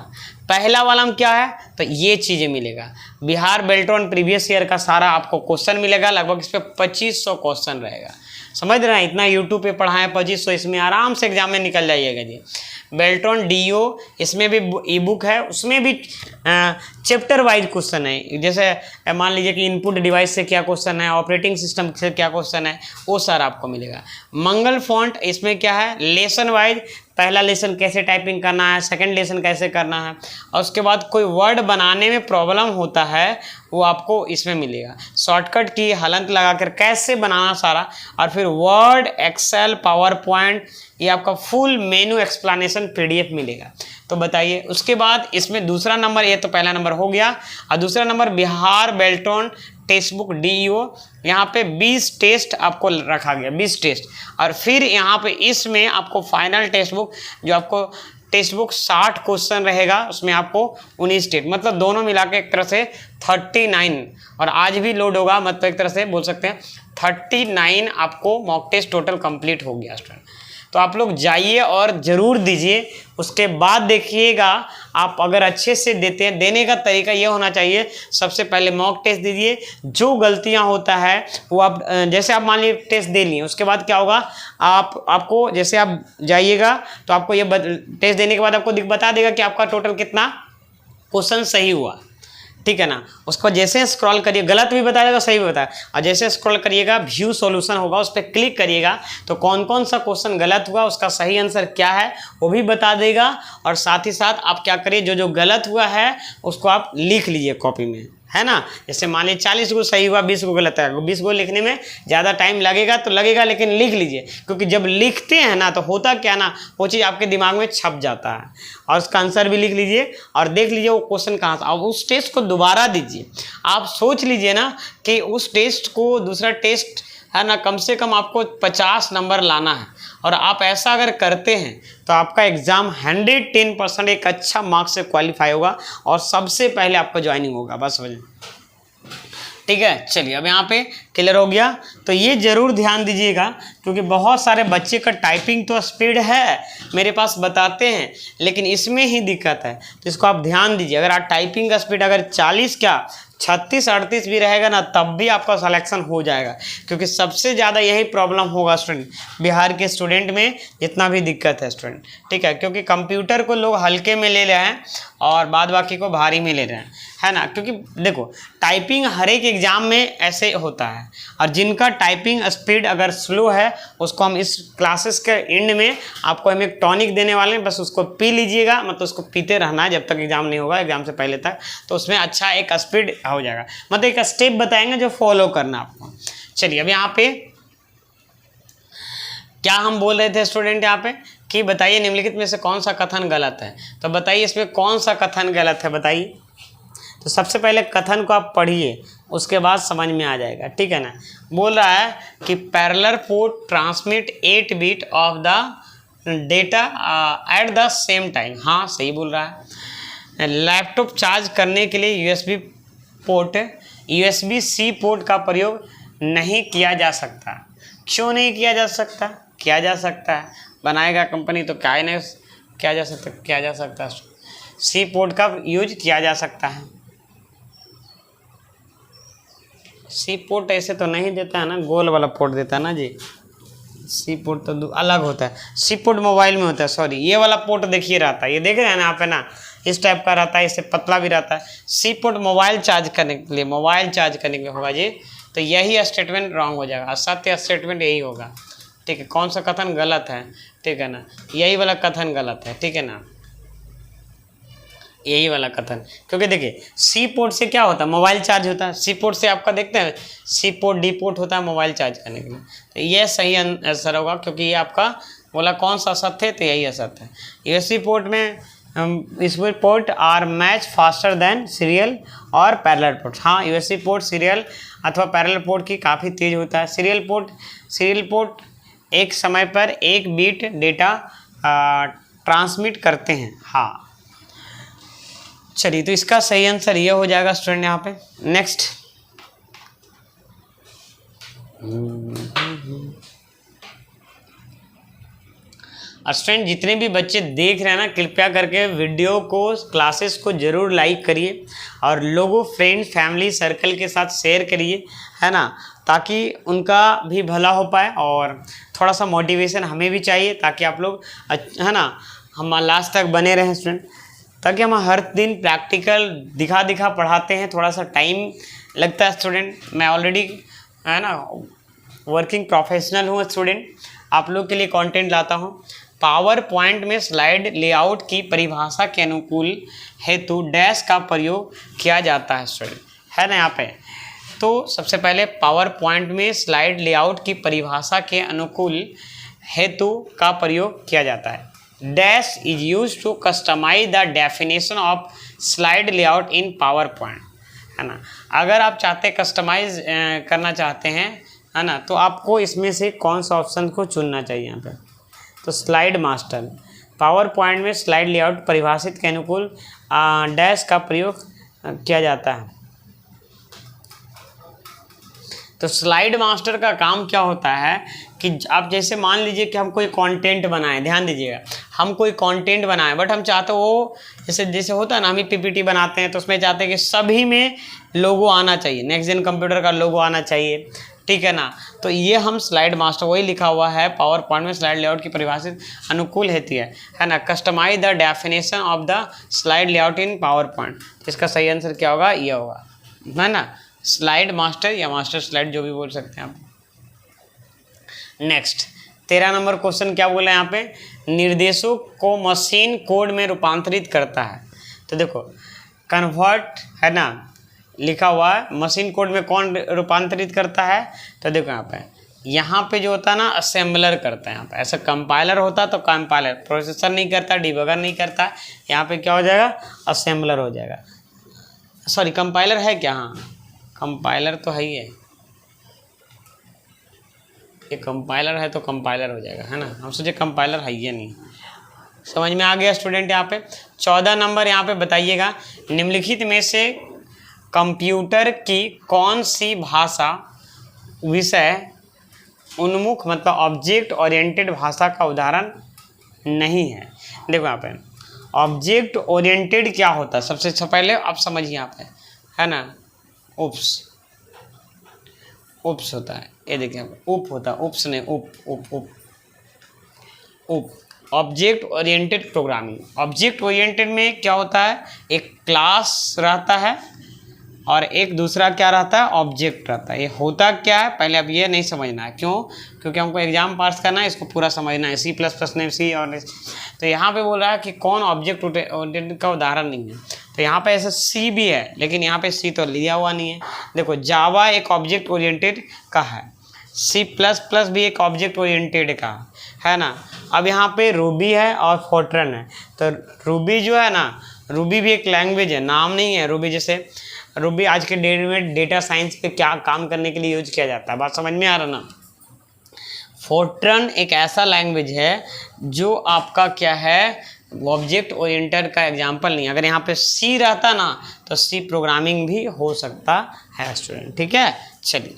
पहला वाला में क्या है तो ये चीज़ें मिलेगा, बिहार बेल्ट्रॉन प्रीवियस ईयर का सारा आपको क्वेश्चन मिलेगा। लगभग इस पर 2500 क्वेश्चन रहेगा, समझ रहे हैं? इतना यूट्यूब पे पढ़ाएं 2500, इसमें आराम से एग्जाम में निकल जाइएगा जी। बेल्ट्रॉन DO इसमें भी ई बुक है, उसमें भी चैप्टर वाइज क्वेश्चन है। जैसे मान लीजिए कि इनपुट डिवाइस से क्या क्वेश्चन है, ऑपरेटिंग सिस्टम से क्या क्वेश्चन है, वो सारा आपको मिलेगा। मंगल फॉन्ट इसमें क्या है, लेसन वाइज, पहला लेसन कैसे टाइपिंग करना है, सेकंड लेसन कैसे करना है, और उसके बाद कोई वर्ड बनाने में प्रॉब्लम होता है वो आपको इसमें मिलेगा। शॉर्टकट की हलंत लगाकर कैसे बनाना सारा, और फिर वर्ड, एक्सेल, पावर पॉइंट, ये आपका फुल मेनू एक्सप्लेनेशन PDF मिलेगा। तो बताइए, उसके बाद इसमें दूसरा नंबर, ये तो पहला नंबर हो गया, और दूसरा number Bihar Beltron text book DO, यहाँ पे 20 टेस्ट आपको रखा गया, 20 टेस्ट। और फिर यहाँ पे इसमें आपको फाइनल टेक्स्ट बुक, जो आपको टेक्स्ट बुक 60 क्वेश्चन रहेगा, उसमें आपको 19 टेस्ट, मतलब दोनों मिला के एक तरह से 39, और आज भी लोड होगा, मतलब एक तरह से बोल सकते हैं 39 आपको मॉक टेस्ट टोटल कंप्लीट हो गया स्टूडेंट। तो आप लोग जाइए और ज़रूर दीजिए। उसके बाद देखिएगा आप अगर अच्छे से देते हैं, देने का तरीका ये होना चाहिए, सबसे पहले मॉक टेस्ट दीजिए। जो गलतियां होता है वो आप, जैसे आप मान लीजिए टेस्ट दे लिए, उसके बाद क्या होगा, आपको जैसे आप जाइएगा तो आपको ये टेस्ट देने के बाद आपको बता देगा कि आपका टोटल कितना क्वेश्चन सही हुआ, ठीक है ना। उसको जैसे स्क्रॉल करिए, गलत भी बताएगा सही भी बताएगा, और जैसे स्क्रॉल करिएगा व्यू सॉल्यूशन होगा, उस पर क्लिक करिएगा तो कौन कौन सा क्वेश्चन गलत हुआ, उसका सही आंसर क्या है वो भी बता देगा। और साथ ही साथ आप क्या करिए, जो जो गलत हुआ है उसको आप लिख लीजिए कॉपी में, है ना। जैसे मान लीजिए 40 को सही हुआ, 20 को गलत है, 20 को लिखने में ज़्यादा टाइम लगेगा तो लगेगा, लेकिन लिख लीजिए, क्योंकि जब लिखते हैं ना तो होता क्या ना, वो चीज़ आपके दिमाग में छप जाता है। और उसका आंसर भी लिख लीजिए और देख लीजिए वो क्वेश्चन कहाँ से। अब उस टेस्ट को दोबारा दीजिए। आप सोच लीजिए ना कि उस टेस्ट को, दूसरा टेस्ट है ना, कम से कम आपको 50 नंबर लाना है, और आप ऐसा अगर करते हैं तो आपका एग्ज़ाम 110% एक अच्छा मार्क्स से क्वालिफाई होगा और सबसे पहले आपका ज्वाइनिंग होगा। बस वजह, ठीक है। चलिए अब यहाँ पे क्लियर हो गया। तो ये ज़रूर ध्यान दीजिएगा, क्योंकि बहुत सारे बच्चे का टाइपिंग तो स्पीड है, मेरे पास बताते हैं, लेकिन इसमें ही दिक्कत है। तो इसको आप ध्यान दीजिए। अगर आप टाइपिंग का स्पीड अगर 40 क्या 36-38 भी रहेगा ना, तब भी आपका सिलेक्शन हो जाएगा, क्योंकि सबसे ज़्यादा यही प्रॉब्लम होगा स्टूडेंट, बिहार के स्टूडेंट में जितना भी दिक्कत है स्टूडेंट, ठीक है। क्योंकि कंप्यूटर को लोग हल्के में ले रहे हैं और बाद बाकी को भारी में ले रहे हैं, है ना। क्योंकि देखो टाइपिंग हर एक एग्ज़ाम में ऐसे होता है, और जिनका टाइपिंग स्पीड अगर स्लो है उसको हम इस क्लासेस के एंड में आपको हम एक टॉनिक देने वाले हैं, बस उसको पी लीजिएगा, मतलब उसको पीते रहना है जब तक एग्ज़ाम नहीं होगा, एग्ज़ाम से पहले तक, तो उसमें अच्छा एक स्पीड हो जाएगा। मतलब एक स्टेप बताएंगे जो फॉलो करना आपको। चलिए अब यहाँ पे क्या हम बोल रहे थे स्टूडेंट, यहाँ पे कि बताइए निम्नलिखित में से कौन सा कथन गलत है। तो बताइए इसमें कौन सा कथन गलत है, बताइए। तो सबसे पहले कथन को आप पढ़िए, उसके बाद समझ में आ जाएगा, ठीक है ना। बोल रहा है कि parallel port transmit 8 bit of the data at the same time. हाँ सही बोल रहा है। लैपटॉप चार्ज करने के लिए USB-C पोर्ट का प्रयोग नहीं किया जा सकता। क्यों नहीं किया जा सकता? किया जा सकता है, बनाएगा कंपनी तो क्या नहीं किया जा सकता, किया जा सकता है। सी पोर्ट का यूज किया जा सकता है। सी पोर्ट ऐसे तो नहीं देता है ना, गोल वाला पोर्ट देता है ना जी। सी पोर्ट तो अलग होता है, सी पोर्ट मोबाइल में होता है, सॉरी। ये वाला पोर्ट देखिए रहता है, ये देख रहे हैं ना आप, है ना, इस टाइप का रहता है, इससे पतला भी रहता है। सी पोर्ट मोबाइल चार्ज करने के लिए, मोबाइल चार्ज करने के लिए होगा जी। तो यही स्टेटमेंट रॉन्ग हो जाएगा, सत्य स्टेटमेंट यही होगा, ठीक है। कौन सा कथन गलत है, ठीक है ना, यही वाला कथन गलत है, ठीक है ना, यही वाला कथन। क्योंकि देखिए सी पोर्ट से क्या होता है, मोबाइल चार्ज होता है। सी पोर्ट से आपका देखते हैं सी पोर्ट डी पोर्ट होता है मोबाइल चार्ज करने के लिए। तो ये सही आंसर होगा, क्योंकि ये आपका बोला कौन सा असत्य है, तो यही असत्य है। यूएसबी पोर्ट में USB port are much faster than serial और पैरेलल पोर्ट। हाँ यूएसबी पोर्ट सीरियल अथवा पैरेलल पोर्ट की काफ़ी तेज होता है। सीरियल पोर्ट एक समय पर एक बीट डेटा ट्रांसमिट करते हैं। हाँ चलिए, तो इसका सही आंसर ये हो जाएगा स्टूडेंट यहाँ पे। नेक्स्ट, स्टूडेंट जितने भी बच्चे देख रहे हैं ना, कृपया करके वीडियो को, क्लासेस को ज़रूर लाइक करिए और लोगों, फ्रेंड्स, फैमिली सर्कल के साथ शेयर करिए, है ना, ताकि उनका भी भला हो पाए और थोड़ा सा मोटिवेशन हमें भी चाहिए, ताकि आप लोग, है ना, हम लास्ट तक बने रहें स्टूडेंट। ताकि हम हर दिन प्रैक्टिकल दिखा पढ़ाते हैं, थोड़ा सा टाइम लगता है स्टूडेंट। मैं ऑलरेडी, है ना, वर्किंग प्रोफेशनल हूँ स्टूडेंट, आप लोग के लिए कंटेंट लाता हूँ। पावर पॉइंट में स्लाइड लेआउट की परिभाषा के अनुकूल हेतु डैश का प्रयोग किया जाता है स्टूडेंट, है ना यहाँ पे। तो सबसे पहले पावर पॉइंट में स्लाइड लेआउट की परिभाषा के अनुकूल हेतु का प्रयोग किया जाता है। Dash is used to customize the definition of slide layout in PowerPoint, है ना। अगर आप चाहते कस्टमाइज करना चाहते हैं, है ना, तो आपको इसमें से कौन सा ऑप्शन को चुनना चाहिए यहाँ पे। तो स्लाइड मास्टर, पावर पॉइंट में स्लाइड लेआउट परिभाषित के अनुकूल डैश का प्रयोग किया जाता है। तो स्लाइड मास्टर का काम क्या होता है कि आप जैसे मान लीजिए कि हम कोई कंटेंट बनाएं, ध्यान दीजिएगा, हम कोई कंटेंट बनाएं, बट हम चाहते वो जैसे होता है ना, हम पीपीटी बनाते हैं तो उसमें चाहते हैं कि सभी में लोगो आना चाहिए, नेक्स्ट जेन कंप्यूटर का लोगो आना चाहिए, ठीक है ना। तो ये हम स्लाइड मास्टर, वही लिखा हुआ है पावर पॉइंट में स्लाइड लेआउट की परिभाषित अनुकूल हेतु है ना, customize the definition of the slide layout in PowerPoint. इसका सही आंसर क्या होगा, ये होगा, है ना, स्लाइड मास्टर या मास्टर स्लाइड, जो भी बोल सकते हैं आप। नेक्स्ट 13 नंबर क्वेश्चन क्या बोला है यहाँ पे, निर्देशों को मशीन कोड में रूपांतरित करता है। तो देखो कन्वर्ट, है ना, लिखा हुआ है, मशीन कोड में कौन रूपांतरित करता है? तो देखो यहाँ पे जो होता है ना असेंबलर करता है। यहाँ पे ऐसा कंपाइलर होता तो कंपाइलर, प्रोसेसर नहीं करता, डिबगर नहीं करता, यहाँ पे क्या हो जाएगा? असेंबलर हो जाएगा। सॉरी, कंपाइलर है क्या? हाँ, कंपाइलर तो है ही है, ये कंपाइलर है तो कंपाइलर हो जाएगा, है ना। हम सोचे कंपाइलर है ही नहीं। समझ में आ गया स्टूडेंट? यहाँ पे 14 नंबर यहाँ पे बताइएगा, निम्नलिखित में से कंप्यूटर की कौन सी भाषा विषय उन्मुख मतलब ऑब्जेक्ट ओरिएंटेड भाषा का उदाहरण नहीं है? देखो यहाँ पे ऑब्जेक्ट ओरिएंटेड क्या होता है, सबसे पहले आप समझिए यहाँ पे, है ना। उप्स होता है, ये देखिए उप होता है, उप्स नहीं, उप object oriented programming. Object oriented में क्या होता है? एक क्लास रहता है और एक दूसरा क्या रहता है? ऑब्जेक्ट रहता है। ये होता क्या है पहले अब ये नहीं समझना है, क्यों? क्योंकि हमको एग्जाम पास करना है, इसको पूरा समझना है। C++ नहीं, सी और तो यहाँ पे बोल रहा है कि कौन ऑब्जेक्ट ओरिएंटेड का उदाहरण नहीं है। तो यहाँ पे ऐसा सी भी है, लेकिन यहाँ पे सी तो लिया हुआ नहीं है। देखो जावा एक ऑब्जेक्ट ओरिएंटेड का है, C++ भी एक ऑब्जेक्ट ओरिएंटेड का है ना। अब यहाँ पे रूबी है और फोर्ट्रन है। तो रूबी जो है ना, रूबी भी एक लैंग्वेज है, नाम नहीं है रूबी। जैसे रूबी आज के डेट में डेटा साइंस पे क्या काम करने के लिए यूज किया जाता है, बात समझ में आ रहा ना। फोर्ट्रन एक ऐसा लैंग्वेज है जो आपका क्या है, ऑब्जेक्ट ओरिएंटेड का एग्जाम्पल नहीं। अगर यहाँ पे सी रहता ना तो सी प्रोग्रामिंग भी हो सकता है स्टूडेंट, ठीक है। चलिए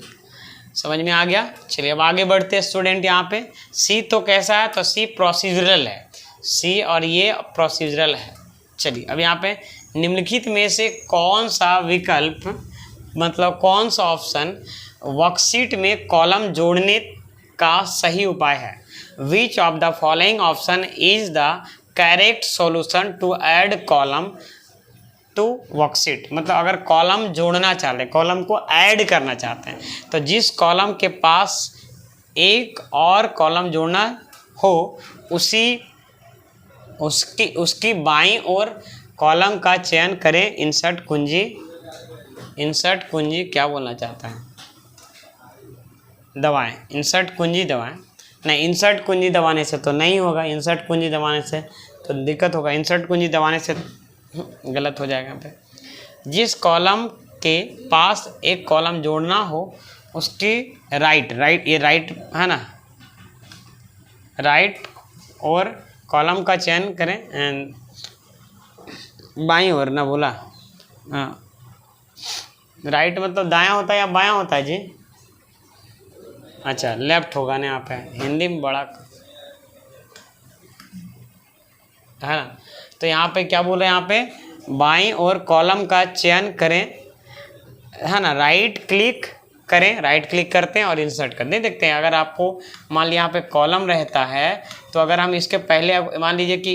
समझ में आ गया। चलिए अब आगे बढ़ते हैं स्टूडेंट। यहाँ पे सी तो कैसा है? तो सी प्रोसीजरल है, सी और ये प्रोसीजरल है। चलिए अब यहाँ पे निम्नलिखित में से कौन सा विकल्प मतलब कौन सा ऑप्शन वर्कशीट में कॉलम जोड़ने का सही उपाय है? Which of the following option is the correct solution to add column to worksheet. मतलब अगर कॉलम जोड़ना चाहते हैं, कॉलम को ऐड करना चाहते हैं, तो जिस कॉलम के पास एक और कॉलम जोड़ना हो उसकी बाईं ओर कॉलम का चयन करें। इंसर्ट कुंजी क्या बोलना चाहता है? दबाएं, इंसर्ट कुंजी दबाएं। नहीं, इंसर्ट कुंजी दबाने से तो नहीं होगा, इंसर्ट कुंजी दबाने से तो दिक्कत होगा, इंसर्ट कुंजी दबाने से गलत हो जाएगा। यहाँ पे जिस कॉलम के पास एक कॉलम जोड़ना हो उसकी राइट ये राइट है ना, राइट और कॉलम का चयन करें एंड बाईं ओर ना बोला, हाँ राइट मतलब दायां होता है या बायां होता है जी? अच्छा लेफ्ट होगा ना, यहाँ पे हिंदी में बड़ा है ना। तो यहाँ पे क्या बोल रहे हैं? यहाँ पे बाईं ओर कॉलम का चयन करें, है ना, राइट क्लिक करें, राइट क्लिक करते हैं और इंसर्ट करते हैं। देखते हैं अगर आपको मान लीजिए यहाँ पे कॉलम रहता है तो अगर हम इसके पहले मान लीजिए कि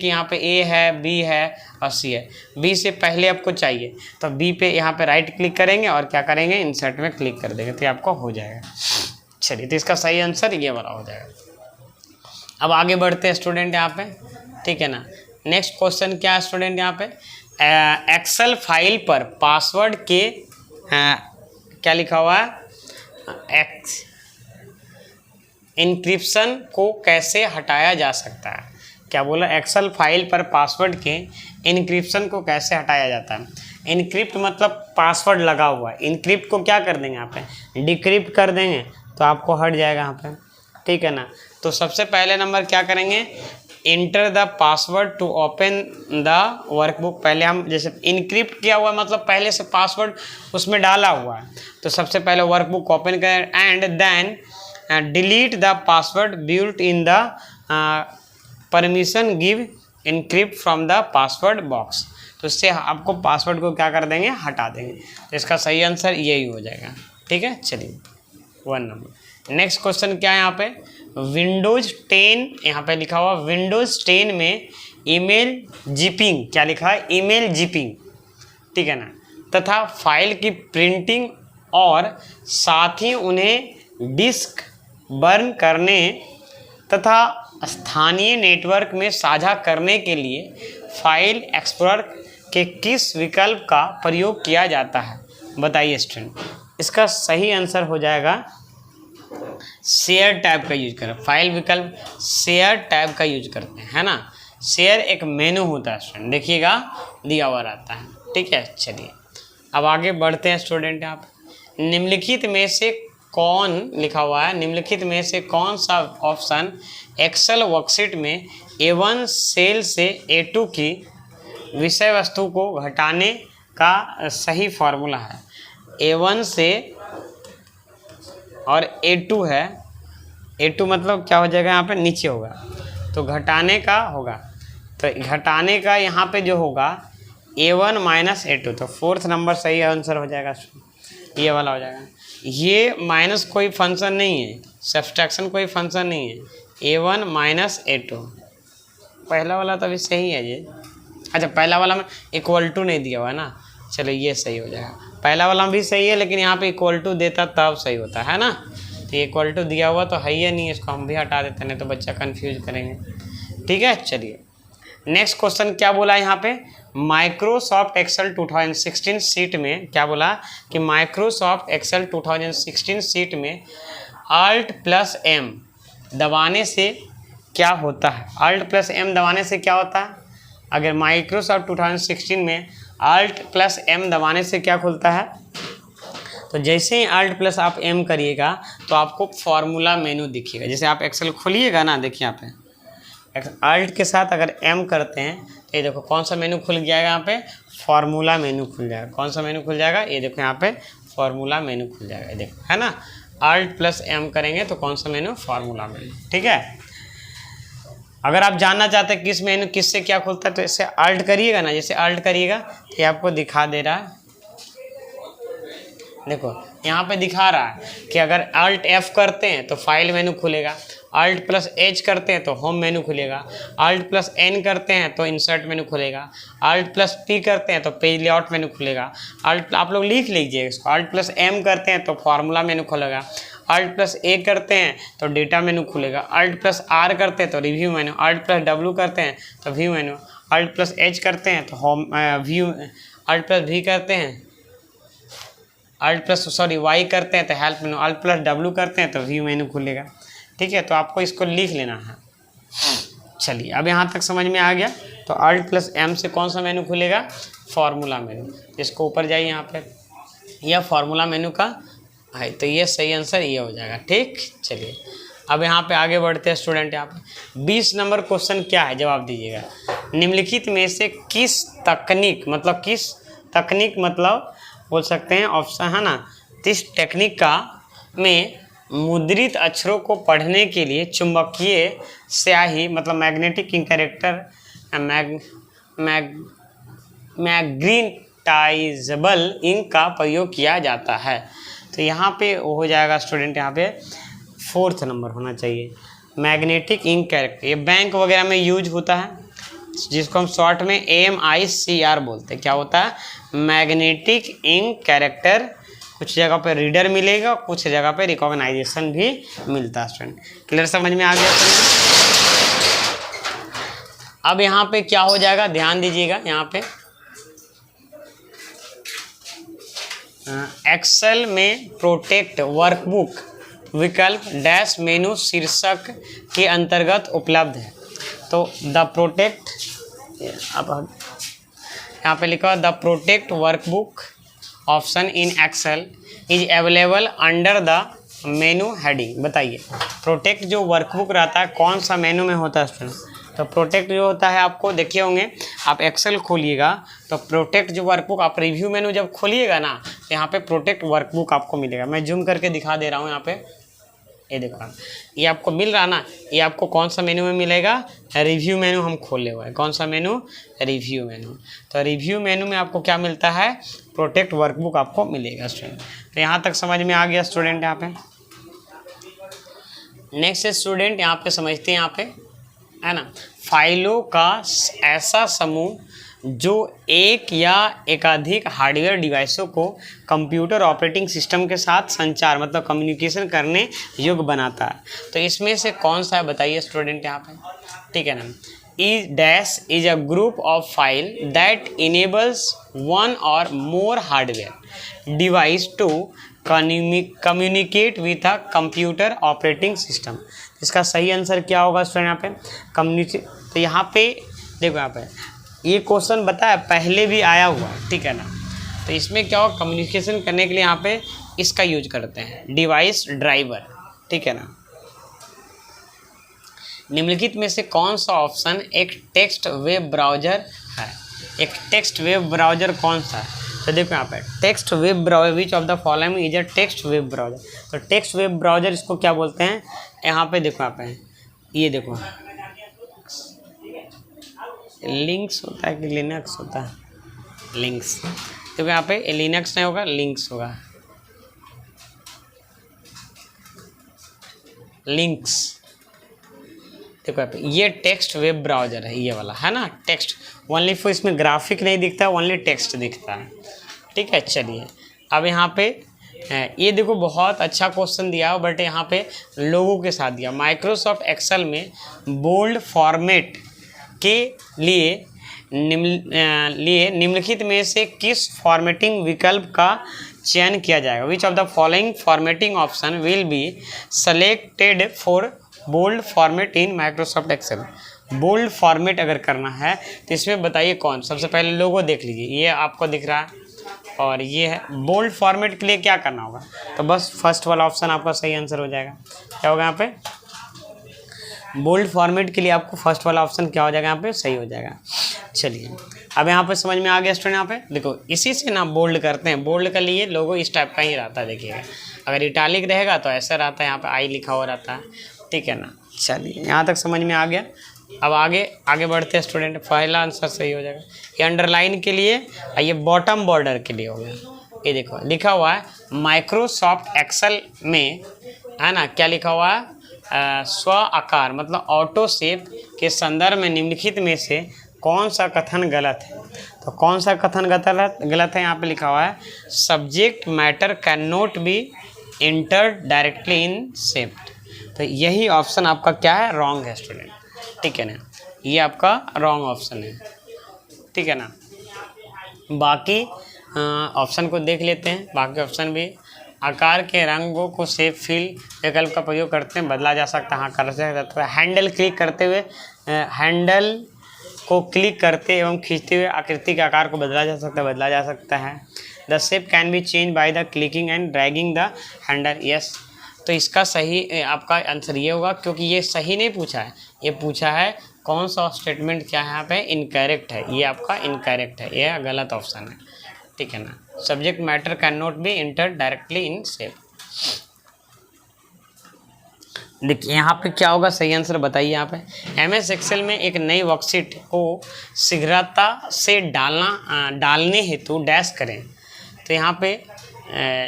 यहाँ पे ए है, बी है और सी है, बी से पहले आपको चाहिए तो बी पे यहाँ पे राइट क्लिक करेंगे और क्या करेंगे? इंसर्ट में क्लिक कर देंगे तो आपको हो जाएगा। चलिए तो इसका सही आंसर ये वाला हो जाएगा। अब आगे बढ़ते हैं स्टूडेंट यहाँ पे, ठीक है ना। नेक्स्ट क्वेश्चन क्या है स्टूडेंट? यहाँ पे एक्सेल फाइल पर पासवर्ड के क्या लिखा हुआ है? इनक्रिप्शन को कैसे हटाया जा सकता है? क्या बोला? एक्सेल फाइल पर पासवर्ड के इनक्रिप्शन को कैसे हटाया जाता है? इनक्रिप्ट मतलब पासवर्ड लगा हुआ है, इनक्रिप्ट को क्या कर देंगे यहाँ पे? डिक्रिप्ट कर देंगे तो आपको हट जाएगा यहाँ पे, ठीक है ना। तो सबसे पहले नंबर क्या करेंगे? Enter the password to open the workbook. पहले हम जैसे इनक्रिप्ट किया हुआ मतलब पहले से पासवर्ड उसमें डाला हुआ है, तो सबसे पहले वर्कबुक ओपन करें and then delete the password built in the permission give encrypt from the password box. तो इससे आपको पासवर्ड को क्या कर देंगे? हटा देंगे। तो इसका सही आंसर यही हो जाएगा, ठीक है। चलिए 1 नंबर। नेक्स्ट क्वेश्चन क्या है यहाँ पे? विंडोज 10 यहाँ पे लिखा हुआ, विंडोज 10 में ईमेल जिपिंग, क्या लिखा है? ईमेल जिपिंग, ठीक है ना, तथा फाइल की प्रिंटिंग और साथ ही उन्हें डिस्क बर्न करने तथा स्थानीय नेटवर्क में साझा करने के लिए फाइल एक्सप्लोरर के किस विकल्प का प्रयोग किया जाता है, बताइए स्टूडेंट। इसका सही आंसर हो जाएगा शेयर टैब का यूज करें। फाइल विकल्प शेयर टैब का यूज करते हैं, है ना। शेयर एक मेनू होता है स्टूडेंट, देखिएगा दिया हुआ रहता है, ठीक है। चलिए अब आगे बढ़ते हैं स्टूडेंट। यहाँ पे निम्नलिखित में से कौन लिखा हुआ है, निम्नलिखित में से कौन सा ऑप्शन एक्सेल वर्कशीट में A1 सेल से A2 की विषय वस्तु को घटाने का सही फॉर्मूला है। A1 से और A2 है, A2 मतलब क्या हो जाएगा, यहाँ पे नीचे होगा तो घटाने का होगा, तो घटाने का यहाँ पे जो होगा A1 माइनस A2, तो फोर्थ नंबर सही आंसर हो जाएगा, ये वाला हो जाएगा। ये माइनस कोई फंक्शन नहीं है, सब्सट्रैक्शन कोई फंक्शन नहीं है, A1 माइनस A2। पहला वाला तो अभी सही है ये, अच्छा पहला वाला में इक्वल टू नहीं दिया हुआ है ना, चलो ये सही हो जाएगा। पहला वाला भी सही है लेकिन यहाँ पे इक्वल टू देता तब सही होता है ना, तो इक्वल टू दिया हुआ तो है ही नहीं, इसको हम भी हटा देते हैं तो बच्चा कंफ्यूज करेंगे, ठीक है। चलिए नेक्स्ट क्वेश्चन क्या बोला यहाँ पे, माइक्रोसॉफ्ट एक्सेल 2016 सीट में क्या बोला कि माइक्रोसॉफ्ट एक्सेल 2016 सीट में Alt+M दबाने से क्या होता है। Alt+M दबाने से क्या होता है, अगर माइक्रोसॉफ्ट 2016 में Alt+M दबाने से क्या खुलता है, तो जैसे ही Alt+ आप M करिएगा तो आपको फार्मूला मेनू दिखिएगा। जैसे आप एक्सेल खोलिएगा ना, देखिए यहाँ पे Alt के साथ अगर M करते हैं तो ये देखो कौन सा मेनू खुल गया है, यहाँ पे फार्मूला मेनू खुल जाएगा। कौन सा मेनू खुल जाएगा, ये देखो यहाँ पे फार्मूला मेनू खुल जाएगा, ये देखो है ना। Alt+M करेंगे तो कौन सा मेनू, फार्मूला मेनू, ठीक है। अगर आप जानना चाहते हैं किस मेनू किससे क्या खुलता है तो इससे Alt करिएगा ना, जैसे Alt करिएगा तो ये आपको दिखा दे रहा है, देखो यहाँ पे दिखा रहा है कि अगर Alt+F करते हैं तो फाइल मेनू खुलेगा, Alt+H करते हैं तो होम मेनू खुलेगा, Alt+N करते हैं तो इंसर्ट मेनू खुलेगा, Alt+P करते हैं तो पेज लेआउट मेनू खुलेगा, आप लोग लिख लीजिए इसको, Alt+M करते हैं तो फार्मूला मेनू खुलेगा, Alt+A करते हैं तो डेटा मेनू खुलेगा, Alt+R करते हैं तो रिव्यू मेनू, Alt+W करते हैं तो व्यू मेनू, Alt+H करते हैं तो होम व्यू, Alt+V करते हैं Y करते हैं तो हेल्प मेनू, Alt+W करते हैं तो व्यू मेनू खुलेगा, ठीक है। तो आपको इसको लिख लेना है। चलिए अब यहाँ तक समझ में आ गया। तो Alt+M से कौन सा मेनू खुलेगा, फार्मूला मेनू। इसको ऊपर जाइए, यहाँ पे यह फार्मूला मेनू का है, तो ये सही आंसर ये हो जाएगा, ठीक। चलिए अब यहाँ पे आगे बढ़ते हैं स्टूडेंट। यहाँ पे 20 नंबर क्वेश्चन क्या है, जवाब दीजिएगा। निम्नलिखित में से किस तकनीक, मतलब किस तकनीक मतलब बोल सकते हैं ऑप्शन है ना, इस टेक्निक का में मुद्रित अक्षरों को पढ़ने के लिए चुंबकीय स्याही मतलब मैग्नेटिक इंक कैरेक्टर मैग्नेटाइजेबल इंक का प्रयोग किया जाता है। तो यहाँ पे हो जाएगा स्टूडेंट, यहाँ पे फोर्थ नंबर होना चाहिए, मैग्नेटिक इंक कैरेक्टर। ये बैंक वगैरह में यूज होता है, जिसको हम शॉर्ट में AMICR बोलते हैं। क्या होता है, मैग्नेटिक इंक कैरेक्टर। कुछ जगह पे रीडर मिलेगा, कुछ जगह पे रिकॉग्नाइजेशन भी मिलता है स्टूडेंट। क्लियर, समझ में आ गया अब यहाँ पे क्या हो जाएगा, ध्यान दीजिएगा। यहाँ पे एक्सेल में प्रोटेक्ट वर्कबुक विकल्प डैश मेनू शीर्षक के अंतर्गत उपलब्ध है। तो द प्रोटेक्ट, अब यहाँ पे लिखा the protect workbook option in Excel is available under the menu heading. बताइए प्रोटेक्ट जो वर्कबुक रहता है कौन सा मेनू में होता है स्टूडेंट। तो प्रोटेक्ट जो होता है, आपको देखे होंगे, आप एक्सेल खोलिएगा तो प्रोटेक्ट जो वर्कबुक, आप रिव्यू मेनू जब खोलिएगा ना तो यहाँ पे प्रोटेक्ट वर्कबुक आपको मिलेगा। मैं जूम करके दिखा दे रहा हूँ, यहाँ पे ये देखो, ये आपको मिल रहा ना, ये आपको कौन सा मेनू में मिलेगा, रिव्यू मेनू हम खोले हुए हैं। कौन सा मेनू, रिव्यू मेनू। तो रिव्यू मेनू में आपको क्या मिलता है, प्रोटेक्ट वर्कबुक आपको मिलेगा स्टूडेंट। तो यहाँ तक समझ में आ गया स्टूडेंट। यहाँ पे नेक्स्ट स्टूडेंट, यहाँ पे समझते हैं, यहाँ पे है ना, फाइलों का ऐसा समूह जो एक या एकाधिक हार्डवेयर डिवाइसों को कंप्यूटर ऑपरेटिंग सिस्टम के साथ संचार मतलब कम्युनिकेशन करने योग्य बनाता है। तो इसमें से कौन सा है, बताइए स्टूडेंट यहाँ पे, ठीक है ना। is dash is a group of file that enables one or more hardware device to communicate with a computer operating system। इसका सही आंसर क्या होगा स्टूडेंट यहाँ पे कम्युनिकेट। तो यहाँ पे देखो, यहाँ पे ये क्वेश्चन बताया पहले भी आया हुआ है, ठीक है ना। तो इसमें क्या होगा, कम्युनिकेशन करने के लिए यहाँ पे इसका यूज करते हैं, डिवाइस ड्राइवर, ठीक है ना। निम्नलिखित में से कौन सा ऑप्शन एक टेक्स्ट वेब ब्राउजर है? एक टेक्स्ट वेब ब्राउजर कौन सा है? तो देखो यहाँ पे text web browser, which of the following is a text web browser. तो टेक्स्ट वेब ब्राउजर इसको क्या बोलते हैं? यहाँ पे देखो, यहाँ पे ये देखो, लिंक्स होता है कि लिनक्स होता है? लिंक्स। देखो यहाँ पे लिनक्स नहीं होगा, लिंक्स होगा, लिंक्स। देखो यहाँ पे ये टेक्स्ट वेब ब्राउजर है, ये वाला है ना, टेक्स्ट ओनली फॉर, इसमें ग्राफिक नहीं दिखता, ओनली टेक्स्ट दिखता है, ठीक है। चलिए अब यहाँ पे ये देखो, बहुत अच्छा क्वेश्चन दिया हो, बट यहाँ पे लोगों के साथ दिया। माइक्रोसॉफ्ट एक्सेल में बोल्ड फॉर्मेट के लिए निम्नलिखित में से किस फॉर्मेटिंग विकल्प का चयन किया जाएगा? Which of the following formatting option will be selected for bold format in Microsoft Excel. Bold format अगर करना है तो इसमें बताइए कौन। सबसे पहले लोगो देख लीजिए, ये आपको दिख रहा है और ये है। बोल्ड फॉर्मेट के लिए क्या करना होगा? तो बस फर्स्ट वाला ऑप्शन आपका सही आंसर हो जाएगा। क्या होगा यहाँ पे? बोल्ड फॉर्मेट के लिए आपको फर्स्ट वाला ऑप्शन क्या हो जाएगा यहाँ पे? सही हो जाएगा। चलिए अब यहाँ पे समझ में आ गया स्टूडेंट। यहाँ पे देखो, इसी से ना बोल्ड करते हैं। बोल्ड के लिए लोगो इस टाइप का ही रहता है, देखिएगा। अगर इटालिक रहेगा तो ऐसा रहता है, यहाँ पे आई लिखा हुआ रहता है, ठीक है ना। चलिए यहाँ तक समझ में आ गया। अब आगे बढ़ते हैं स्टूडेंट। पहला आंसर सही हो जाएगा। ये अंडरलाइन के लिए, ये बॉटम बॉर्डर के लिए हो गया। ये देखो लिखा हुआ है माइक्रोसॉफ्ट एक्सेल में, है ना, क्या लिखा हुआ है? स्व आकार मतलब ऑटो शेप के संदर्भ में निम्नलिखित में से कौन सा कथन गलत है? तो कौन सा कथन गलत है? यहाँ पे लिखा हुआ है subject matter can not be entered directly in shape. तो यही ऑप्शन आपका क्या है? रॉन्ग है स्टूडेंट, ठीक है ना। ये आपका रॉन्ग ऑप्शन है, ठीक है ना। बाकी ऑप्शन को देख लेते हैं। बाकी ऑप्शन भी आकार के रंगों को शेप फिल विकल्प का प्रयोग करते हैं बदला जा सकता है। हाँ, कर सकते हैं। हैंडल क्लिक करते हुए, हैंडल को क्लिक करते एवं खींचते हुए आकृति के आकार को बदला जा सकता है। The shape can be change by the clicking and dragging the handle. Yes, तो इसका सही आपका आंसर ये होगा, क्योंकि ये सही नहीं पूछा है, ये पूछा है कौन सा स्टेटमेंट क्या है यहाँ पे? इनकरेक्ट है। ये आपका इनकरेक्ट है, ये गलत ऑप्शन है, ठीक है ना। Subject matter can not be entered directly in shape. देखिए यहाँ पे क्या होगा? सही आंसर बताइए। यहाँ पे MS एक्सेल में एक नई वर्कशीट को शीघ्रता से डालने हेतु डैश करें। तो यहाँ पे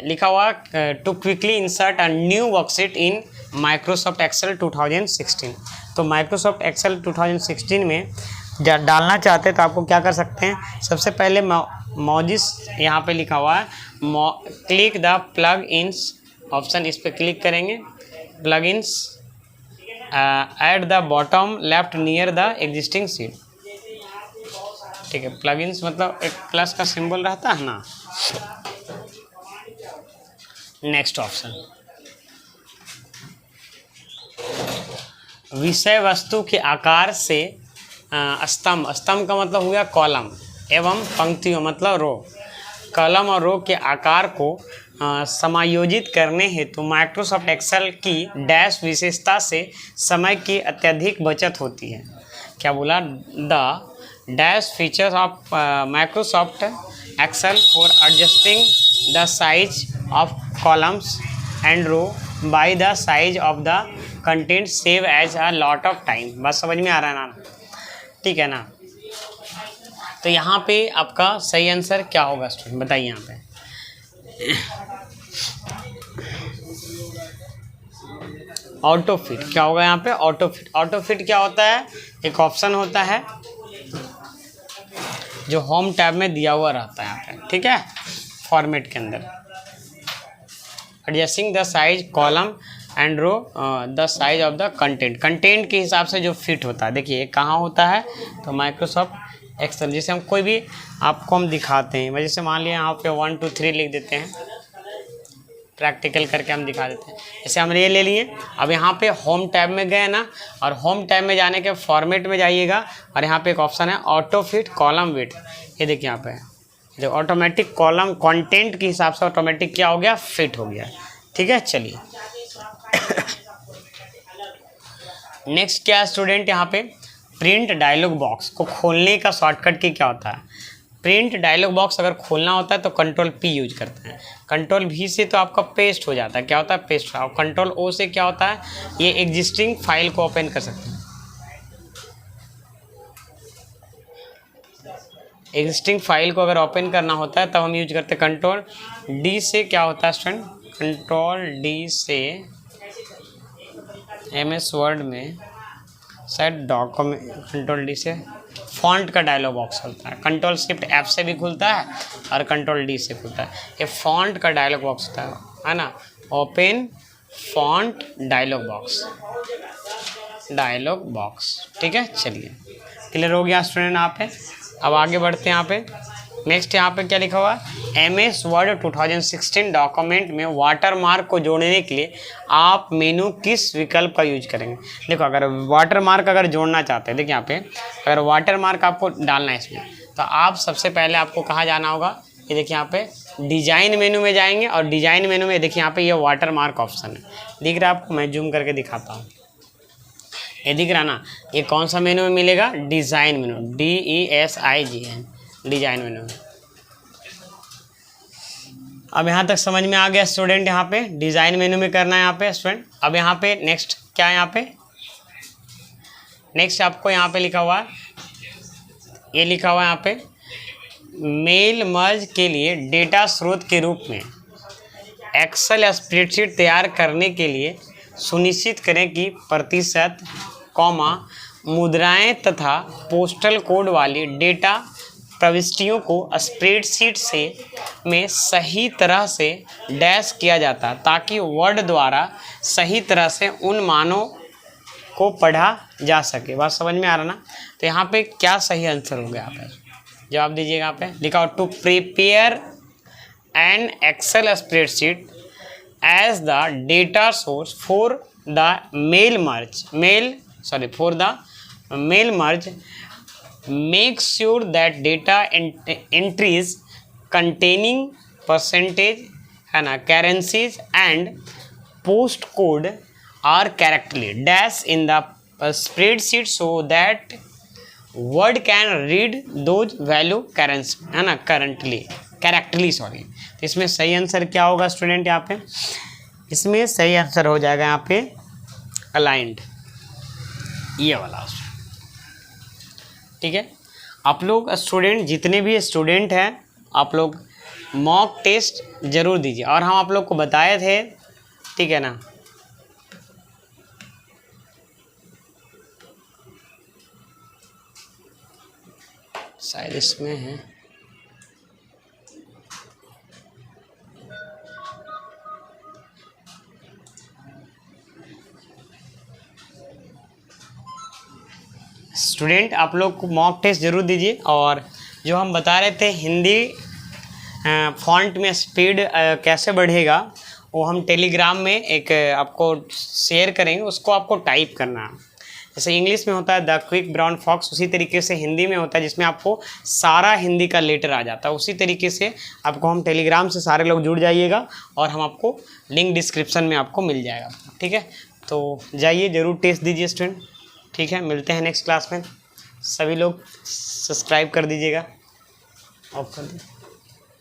लिखा हुआ to quickly insert a new worksheet in Microsoft Excel 2016। तो माइक्रोसॉफ्ट एक्सेल 2016 में जब डालना चाहते हैं तो आपको क्या कर सकते हैं? सबसे पहले मौजिस यहाँ पे लिखा हुआ है click the plug ins option, इस पर क्लिक करेंगे। Plug ins at the bottom left near the existing sheet, ठीक है। प्लग इन्स मतलब एक प्लस का सिंबल रहता है ना। नेक्स्ट ऑप्शन, विषय वस्तु के आकार से स्तंभ का मतलब हुआ कॉलम एवं पंक्तियों मतलब रो। कॉलम और रो के आकार को समायोजित करने हेतु माइक्रोसॉफ्ट एक्सेल की डैश विशेषता से समय की अत्यधिक बचत होती है। क्या बोला? The dash features of Microsoft Excel for adjusting the size of columns and row by the size of the content save as a lot of time. बस समझ में आ रहा है ना, ठीक है ना। तो यहाँ पे आपका सही आंसर क्या होगा स्टूडेंट? बताइए यहाँ पे। ऑटो फिट क्या होगा यहाँ पे? ऑटो फिट क्या होता है? एक ऑप्शन होता है जो होम टैब में दिया हुआ रहता है यहाँ पे, ठीक है, फॉर्मेट के अंदर। Adjusting the size column and row the size of the content, content के हिसाब से जो फिट होता है। देखिए कहाँ होता है, तो माइक्रोसॉफ्ट एक्सेल। जैसे हम कोई भी आपको हम दिखाते हैं, जैसे मान लिया यहाँ पे 1 2 3 लिख देते हैं, प्रैक्टिकल करके हम दिखा देते हैं। जैसे हमने ये ले लिए, अब यहाँ पे होम टैब में गए ना, और होम टैब में जाने के फॉर्मेट में जाइएगा, और यहाँ पे एक ऑप्शन है ऑटो फिट कॉलम विड्थ। ये देखिए यहाँ पे जो ऑटोमेटिक कॉलम कंटेंट के हिसाब से ऑटोमेटिक क्या हो गया, फिट हो गया। ठीक है, चलिए नेक्स्ट क्या है स्टूडेंट, यहाँ पे प्रिंट डायलॉग बॉक्स को खोलने का शॉर्टकट की क्या होता है। प्रिंट डायलॉग बॉक्स अगर खोलना होता है तो कंट्रोल P यूज करते हैं, कंट्रोल V से तो आपका पेस्ट हो जाता है, क्या होता है पेस्ट, और कंट्रोल O से क्या होता है, ये एग्जिस्टिंग फाइल को ओपन कर सकते हैं। एग्जिस्टिंग फाइल को अगर ओपन करना होता है तब हम यूज करते हैं कंट्रोल D से, क्या होता है स्टूडेंट, कंट्रोल D से MS वर्ड में शायद डॉक्यूमेंट, कंट्रोल D से फॉन्ट का डायलॉग बॉक्स खुलता है, कंट्रोल शिफ्ट F से भी खुलता है और कंट्रोल D से खुलता है। ये फॉन्ट का डायलॉग बॉक्स होता है ना, open font dialog box, dialog box. ठीक है, चलिए क्लियर हो गया स्टूडेंट यहाँ पे। अब आगे बढ़ते हैं यहाँ पे, नेक्स्ट यहाँ पे क्या लिखा हुआ है, MS वर्ड 2016 डॉक्यूमेंट में वाटर मार्क को जोड़ने के लिए आप मेनू किस विकल्प का यूज करेंगे। देखो अगर वाटर मार्क अगर जोड़ना चाहते हैं, देखिए यहाँ पे अगर वाटर मार्क आपको डालना है इसमें, तो आप सबसे पहले आपको कहाँ जाना होगा, ये देखिए यहाँ पे डिजाइन मेनू में जाएंगे, और डिजाइन मेनू में देखिए यहाँ पे ये वाटर मार्क ऑप्शन है, दिख रहा है आपको, मैं जूम करके दिखाता हूँ, ये दिख रहा ना, ये कौन सा मेनू में मिलेगा, डिज़ाइन मेनू, DESIGN, डिजाइन मेनू। अब यहाँ तक समझ में आ गया स्टूडेंट, यहाँ पे डिजाइन मेनू में करना है यहाँ पे स्टूडेंट। अब यहाँ पे नेक्स्ट क्या है, यहाँ पे नेक्स्ट आपको यहाँ पे लिखा हुआ है, ये लिखा हुआ है यहाँ पे मेल मर्ज के लिए डेटा स्रोत के रूप में एक्सेल स्प्रेडशीट तैयार करने के लिए सुनिश्चित करें कि प्रतिशत, कॉमा, मुद्राएं तथा पोस्टल कोड वाली डेटा प्रविष्टियों को स्प्रेडशीट से में सही तरह से डैश किया जाता, ताकि वर्ड द्वारा सही तरह से उन मानों को पढ़ा जा सके। बात समझ में आ रहा ना। तो यहाँ पे क्या सही आंसर हो गया, आप जवाब दीजिएगा। यहाँ पे लिखा हो to prepare an Excel spreadsheet as the data source for the mail merge make sure that data entries containing percentage है ना currencies and post code are correctly dash in the spreadsheet so that word can read those value currency है ना correctly सॉरी। तो इसमें सही आंसर क्या होगा स्टूडेंट, यहाँ पे इसमें सही आंसर हो जाएगा यहाँ पे अलाइंड, ये वाला। ठीक है, आप लोग स्टूडेंट जितने भी स्टूडेंट हैं, आप लोग मॉक टेस्ट ज़रूर दीजिए, और हम आप लोग को बताए थे, ठीक है ना। शायद इसमें है, स्टूडेंट आप लोग को मॉक टेस्ट ज़रूर दीजिए। और जो हम बता रहे थे हिंदी फॉन्ट में स्पीड कैसे बढ़ेगा, वो हम टेलीग्राम में एक आपको शेयर करेंगे, उसको आपको टाइप करना है। जैसे इंग्लिश में होता है द क्विक ब्राउन फॉक्स, उसी तरीके से हिंदी में होता है जिसमें आपको सारा हिंदी का लेटर आ जाता है। उसी तरीके से आपको हम टेलीग्राम से सारे लोग जुड़ जाइएगा, और हम आपको लिंक डिस्क्रिप्शन में आपको मिल जाएगा। ठीक है, तो जाइए ज़रूर टेस्ट दीजिए स्टूडेंट। ठीक है, मिलते हैं नेक्स्ट क्लास में। सभी लोग सब्सक्राइब कर दीजिएगा, ऑफ कर दीजिए।